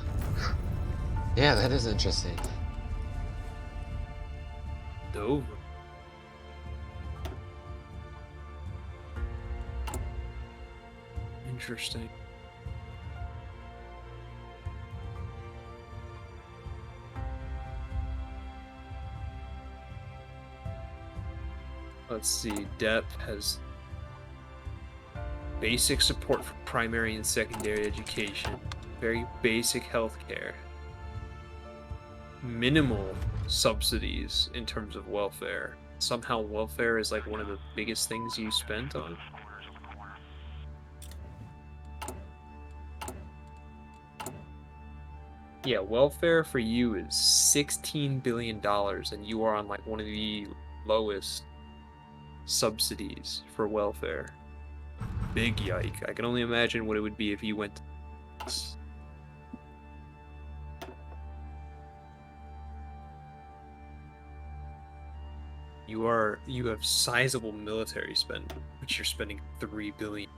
Speaker 1: Yeah, that is interesting.
Speaker 2: Dover. Interesting. Let's see, DEP has basic support for primary and secondary education, very basic healthcare, minimal subsidies in terms of welfare. Somehow welfare is like one of the biggest things you spend on. Yeah, welfare for you is $16 billion, and you are on like one of the lowest subsidies for welfare. Big yike. I can only imagine what it would be if you went to... You have sizable military spend, which you're spending $3 billion.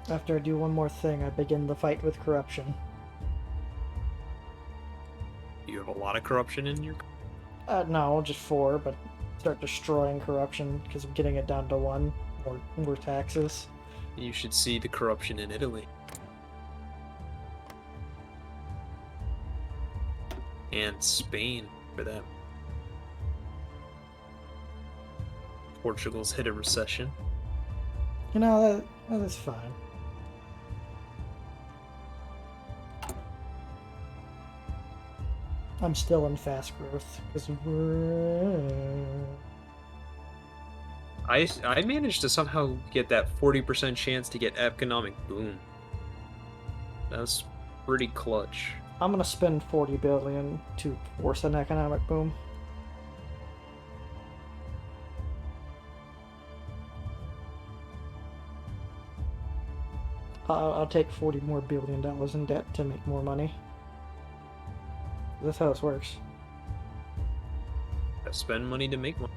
Speaker 3: After I do one more thing, I begin the fight with corruption.
Speaker 2: You have a lot of corruption in your...
Speaker 3: No, just 4, but start destroying corruption because I'm getting it down to 1. More taxes.
Speaker 2: You should see the corruption in Italy. And Spain, for them. Portugal's hit a recession.
Speaker 3: You know, that's fine. I'm still in fast growth because
Speaker 2: I managed to somehow get that 40% chance to get economic boom. That's pretty clutch.
Speaker 3: I'm gonna spend 40 billion to force an economic boom. I'll take 40 more billion dollars in debt to make more money. That's how this works.
Speaker 2: Spend money to make money.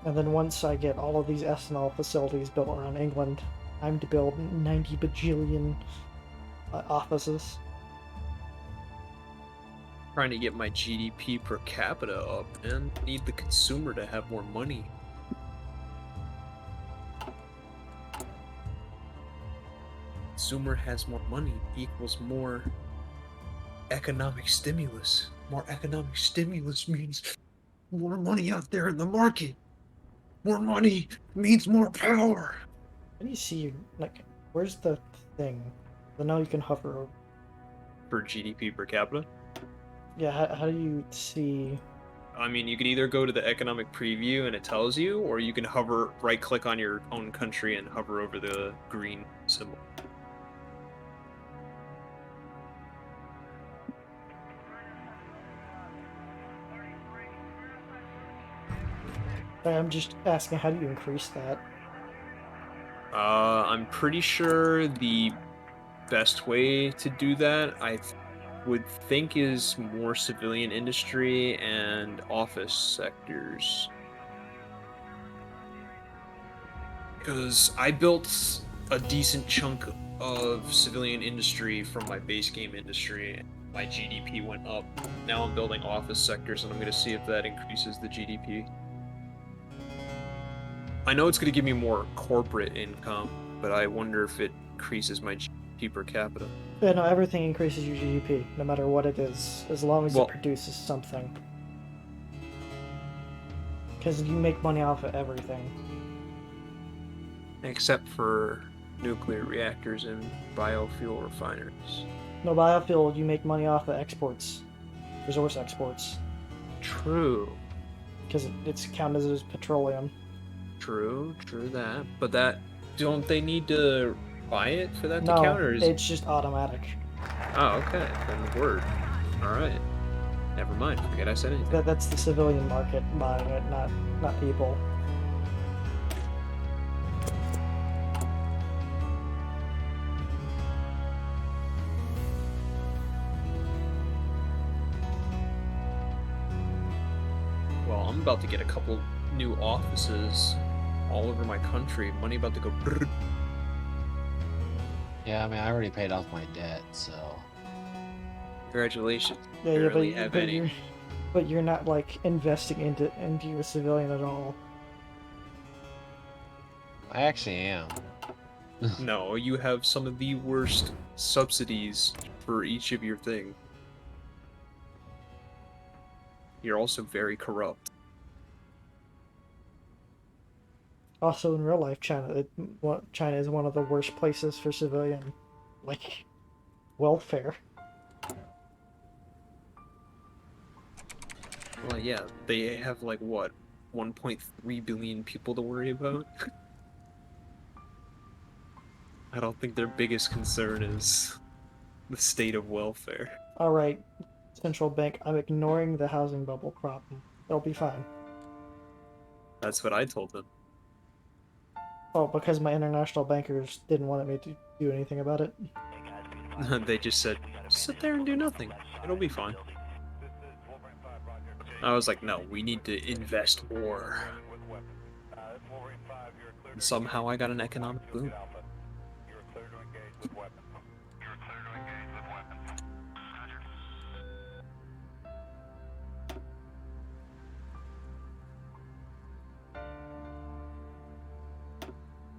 Speaker 3: And then once I get all of these ethanol facilities built around England, I'm to build 90 bajillion offices.
Speaker 2: Trying to get my GDP per capita up, man. Need the consumer to have more money. Consumer has more money equals more economic stimulus. More economic stimulus means more money out there in the market. More money means more power.
Speaker 3: How do you see, like, where's the thing? I know you can hover over.
Speaker 2: For GDP per capita?
Speaker 3: Yeah, how do you see?
Speaker 2: I mean, you could either go to the economic preview and it tells you, or you can hover, right click on your own country and hover over the green symbol.
Speaker 3: I'm just asking, how do you increase that?
Speaker 2: I'm pretty sure the best way to do that, would think, is more civilian industry and office sectors. Because I built a decent chunk of civilian industry from my base game industry. My GDP went up. Now I'm building office sectors, and I'm going to see if that increases the GDP. I know it's going to give me more corporate income, but I wonder if it increases my GDP per capita.
Speaker 3: Yeah, no, everything increases your GDP, no matter what it is, as long as
Speaker 2: Well-
Speaker 3: it produces something. Because you make money off of everything.
Speaker 2: Except for nuclear reactors and biofuel refineries.
Speaker 3: No, biofuel, you make money off of exports. Resource exports.
Speaker 2: True.
Speaker 3: Because it's counted as petroleum.
Speaker 2: True that. But don't they need to buy it for that to
Speaker 3: No,
Speaker 2: count, or is
Speaker 3: it's just automatic.
Speaker 2: Oh, okay. Then word. Alright. Never mind. Forget I said anything.
Speaker 3: That's the civilian market buying it, not people.
Speaker 2: Well, I'm about to get a couple new offices all over my country. Money about to go brrr.
Speaker 1: Yeah, I mean, I already paid off my debt, so
Speaker 2: Congratulations.
Speaker 3: Yeah,
Speaker 2: Barely have any.
Speaker 3: but you're not like investing into your civilian at all.
Speaker 1: I actually am.
Speaker 2: No, you have some of the worst subsidies for each of your things. You're also very corrupt.
Speaker 3: Also, in real life, China is one of the worst places for civilian, like, welfare.
Speaker 2: Well, yeah, they have like what, 1.3 billion people to worry about? I don't think their biggest concern is the state of welfare.
Speaker 3: All right, central bank, I'm ignoring the housing bubble problem. It'll be fine.
Speaker 2: That's what I told them.
Speaker 3: Oh, because my international bankers didn't want me to do anything about it.
Speaker 2: They just said, sit there and do nothing. It'll be fine. I was like, no, we need to invest more. And somehow I got an economic boom.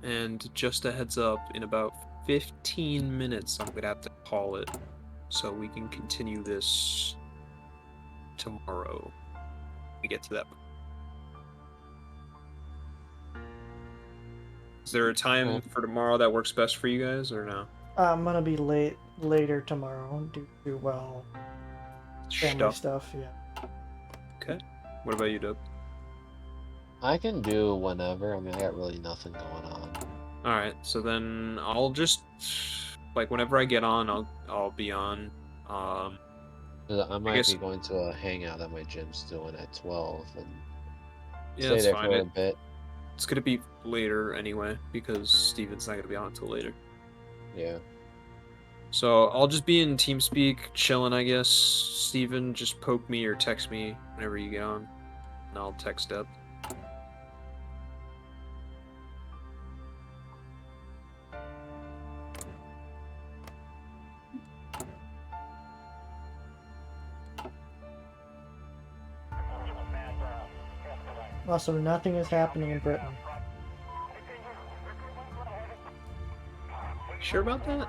Speaker 2: And just a heads up, in about 15 minutes, I'm gonna have to call it so we can continue this tomorrow. We get to that. Is there a time for tomorrow that works best for you guys, or no?
Speaker 3: I'm gonna be later tomorrow due to family stuff. Yeah.
Speaker 2: Okay. What about you, Doug?
Speaker 1: I can do whenever. I mean, I got really nothing going on.
Speaker 2: All right, so then I'll just like whenever I get on, I'll be on.
Speaker 1: I might
Speaker 2: guess-
Speaker 1: be going to a hangout that my gym's doing at 12 and
Speaker 2: Yeah,
Speaker 1: stay
Speaker 2: that's
Speaker 1: there
Speaker 2: fine.
Speaker 1: for a bit.
Speaker 2: It's gonna be later anyway because Steven's not gonna be on until later.
Speaker 1: Yeah.
Speaker 2: So I'll just be in TeamSpeak, chilling, I guess. Steven, just poke me or text me whenever you get on, and I'll text up.
Speaker 3: Also, nothing is happening in Britain.
Speaker 2: Sure about that?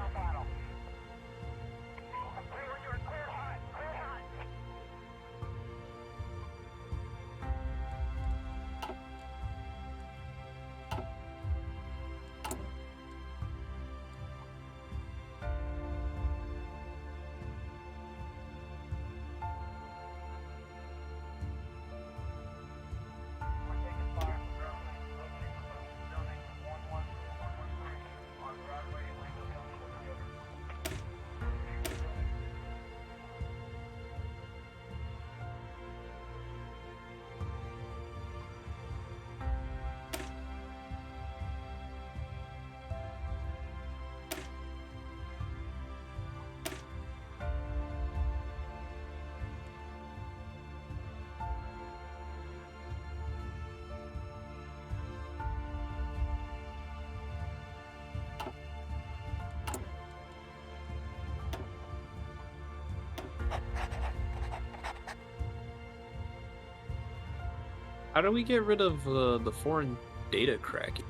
Speaker 2: How do we get rid of the foreign data cracking?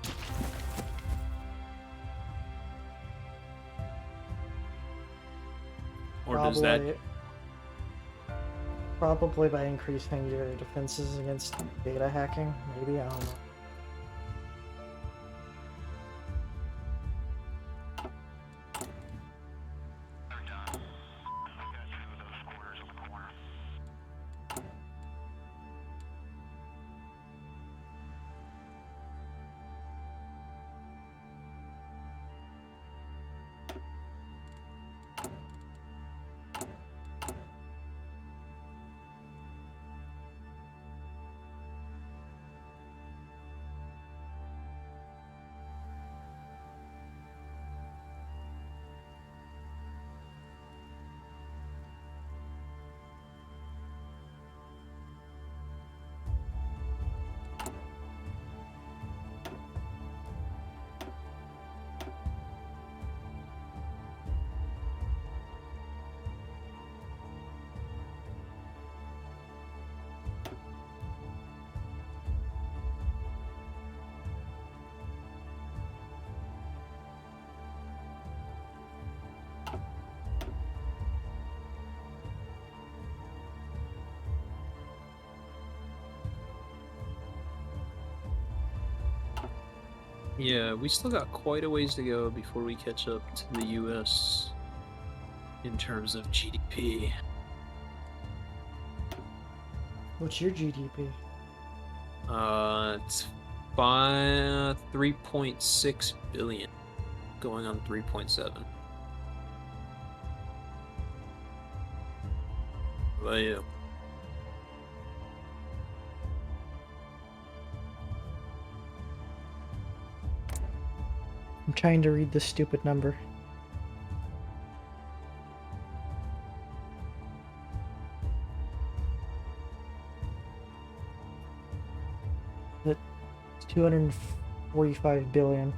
Speaker 2: Or does that...
Speaker 3: Probably by increasing your defenses against data hacking, maybe, I don't know.
Speaker 2: Yeah, we still got quite a ways to go before we catch up to the US in terms of GDP.
Speaker 3: What's your GDP?
Speaker 2: It's 3.6 billion, going on 3.7. What about you?
Speaker 3: I'm trying to read this stupid number. That's 245 billion.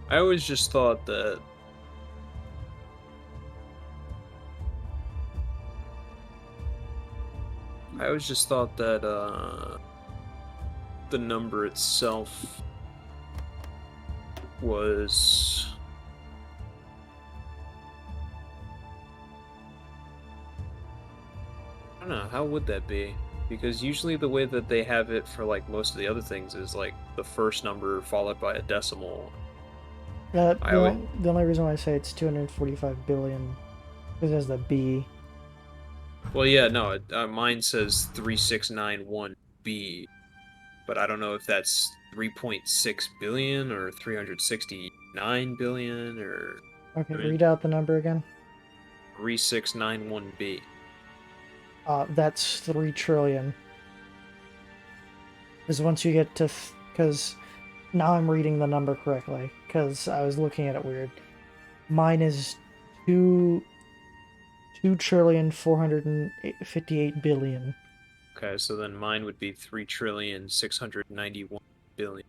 Speaker 2: I always just thought that the number itself was I don't know, how would that be? Because usually the way that they have it for like most of the other things is like the first number followed by a decimal. I always,
Speaker 3: The only reason why I say it's 245 billion is as the B.
Speaker 2: well, yeah, no, mine says 3691B, but I don't know if that's 3.6 billion or 369 billion or
Speaker 3: Okay,
Speaker 2: I mean
Speaker 3: read out the number again.
Speaker 2: 3691B.
Speaker 3: That's 3 trillion. Because once you get to... Because now I'm reading the number correctly. Because I was looking at it weird. Mine is 2,458,000,000,000.
Speaker 2: Okay, so then mine would be 3,691,000,000,000.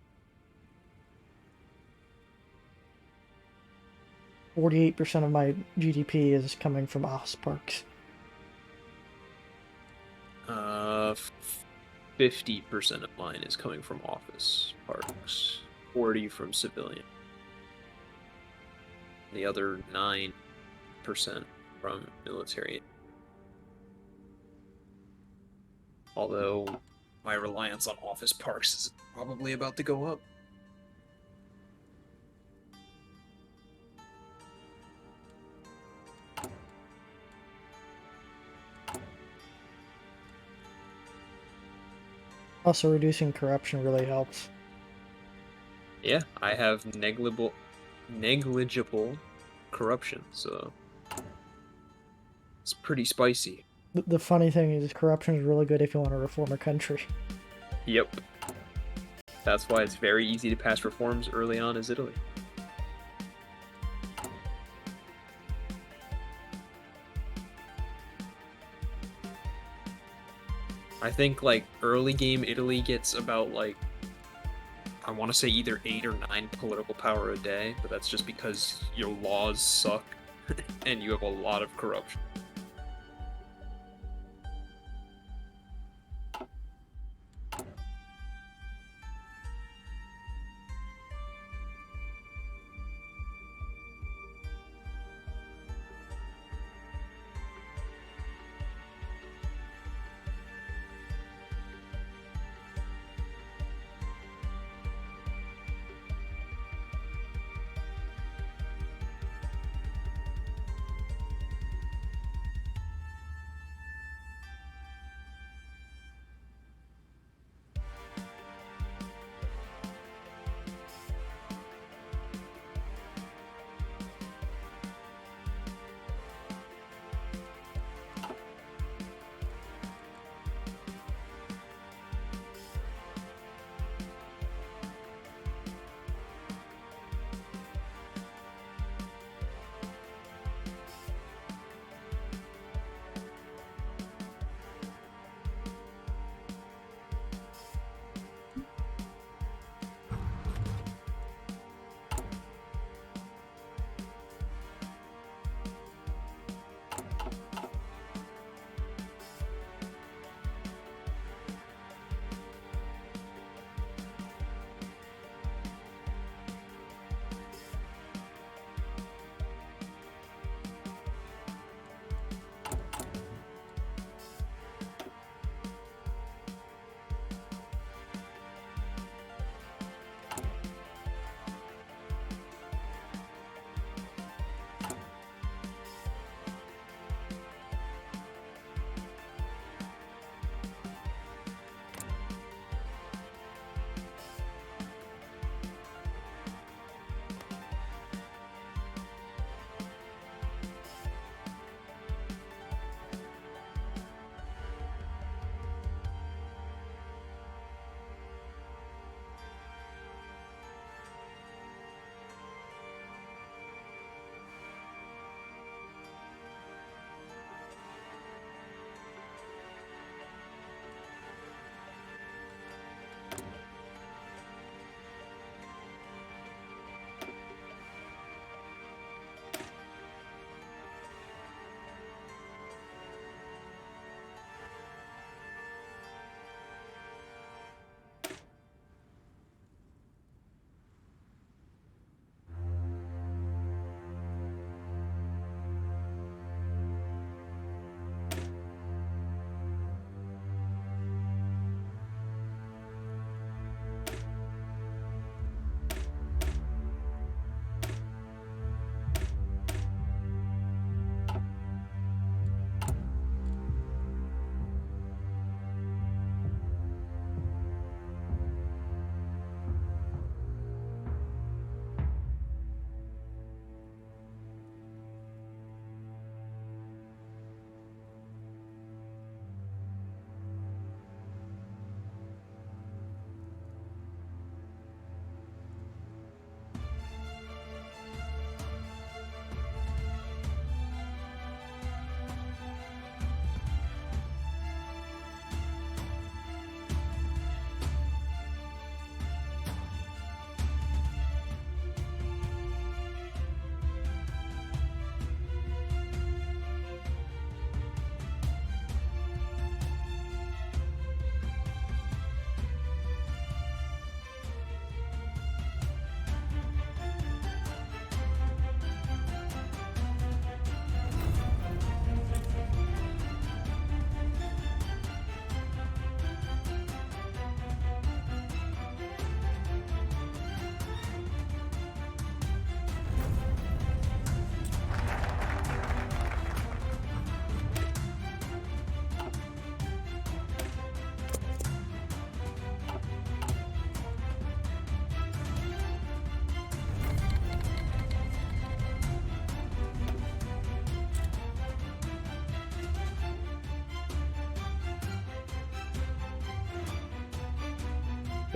Speaker 3: 48% of my GDP is coming from office parks.
Speaker 2: 50% of mine is coming from office parks, 40 from civilian. The other 9% from military. Although my reliance on office parks is probably about to go up.
Speaker 3: Also, reducing corruption really helps.
Speaker 2: Yeah, I have negligible corruption, so it's pretty spicy.
Speaker 3: The funny thing is, corruption is really good if you want to reform a country.
Speaker 2: Yep. That's why it's very easy to pass reforms early on as Italy. I think like early game Italy gets about like I want to say either 8 or 9 political power a day, but that's just because your laws suck and you have a lot of corruption.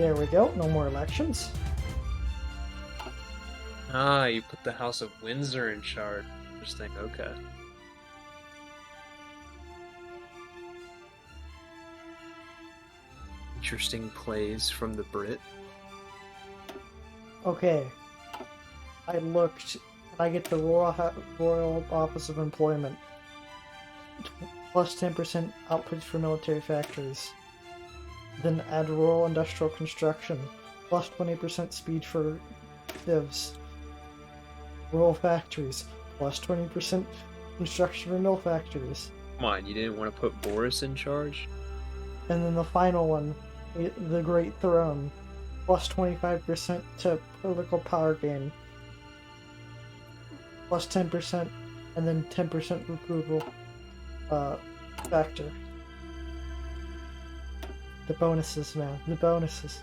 Speaker 3: There we go. No more elections.
Speaker 2: Ah, you put the House of Windsor in charge. Interesting. Okay. Interesting plays from the Brit.
Speaker 3: Okay. I looked. I get the Royal Office of Employment. Plus 10% outputs for military factories. Then add rural industrial construction. Plus 20% speed for divs. Rural factories. Plus 20% construction for mill factories.
Speaker 2: Come on, you didn't want to put Boris in charge?
Speaker 3: And then the final one, the Great Throne. Plus 25% to political power gain. Plus 10%, and then 10% approval factor. The bonuses, man. The bonuses.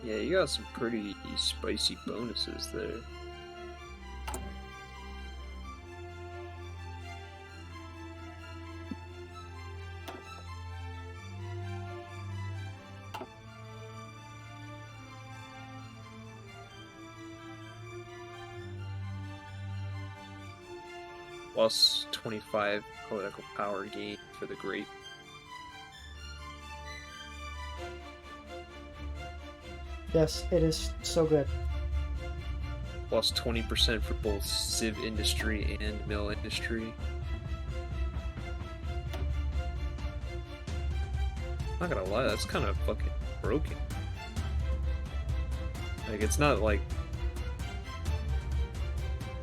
Speaker 2: Yeah, you got some pretty spicy bonuses there. Plus 25 political power gain for the Great.
Speaker 3: Yes, it is so good.
Speaker 2: Plus 20% for both civ industry and mill industry. Not gonna lie, that's kind of fucking broken. Like, it's not like...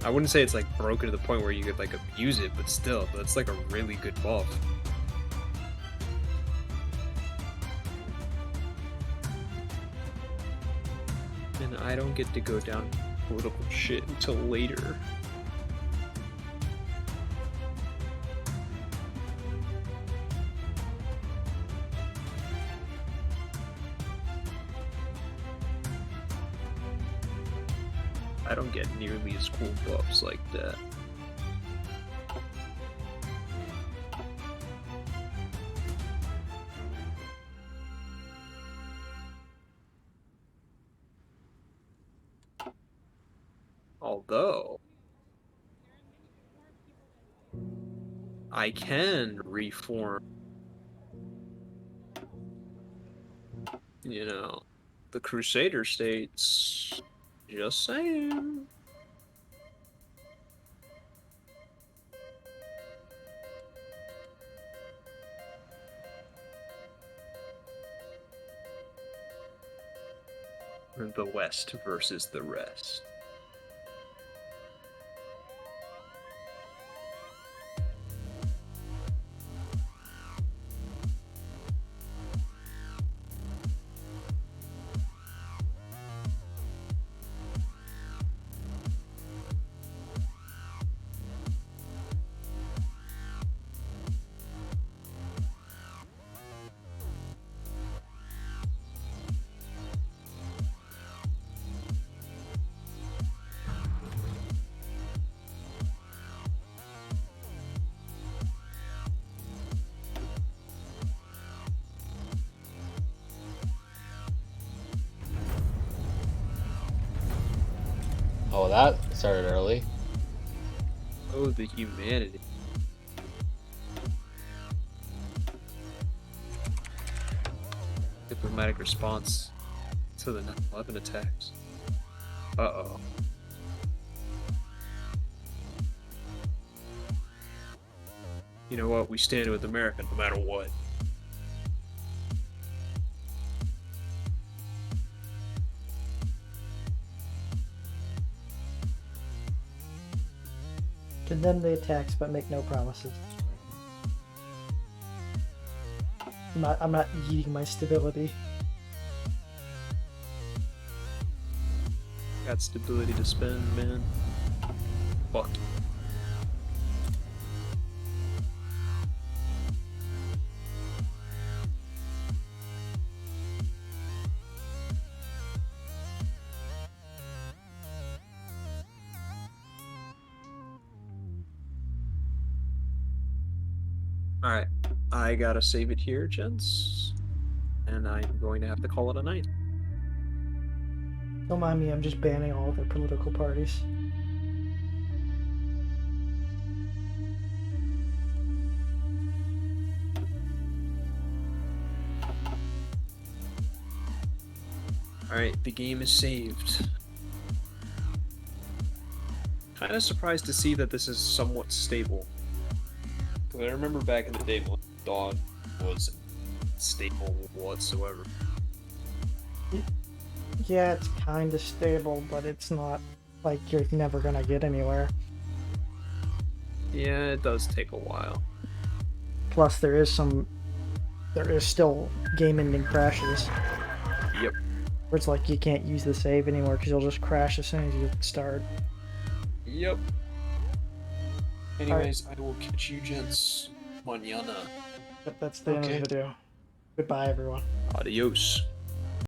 Speaker 2: I wouldn't say it's like broken to the point where you could like abuse it, but still, that's like a really good buff. And I don't get to go down political shit until later. I don't get nearly as cool buffs like that. Although, I can reform, you know, the Crusader states. Just saying. The West versus the rest.
Speaker 1: Oh, that started early.
Speaker 2: Oh, the humanity. Diplomatic response to the 9/11 attacks. Uh-oh. You know what? We stand with America no matter what.
Speaker 3: Condemn the attacks, but make no promises. I'm not eating my stability.
Speaker 2: Got stability to spend, man. Fuck. Alright, I gotta save it here, gents. and I'm going to have to call it a night.
Speaker 3: Don't mind me, I'm just banning all their political parties.
Speaker 2: Alright, the game is saved. Kind of surprised to see that this is somewhat stable. Because I remember back in the day when Dawn was stable whatsoever.
Speaker 3: Yeah, it's kind of stable, but it's not like you're never gonna get anywhere.
Speaker 2: Yeah, it does take a while.
Speaker 3: Plus, there is still game-ending crashes.
Speaker 2: Yep.
Speaker 3: Where it's like you can't use the save anymore because you'll just crash as soon as you start.
Speaker 2: Yep. Anyways, I will catch you gents mañana.
Speaker 3: But that's the end of the video. Goodbye, everyone.
Speaker 2: Adios.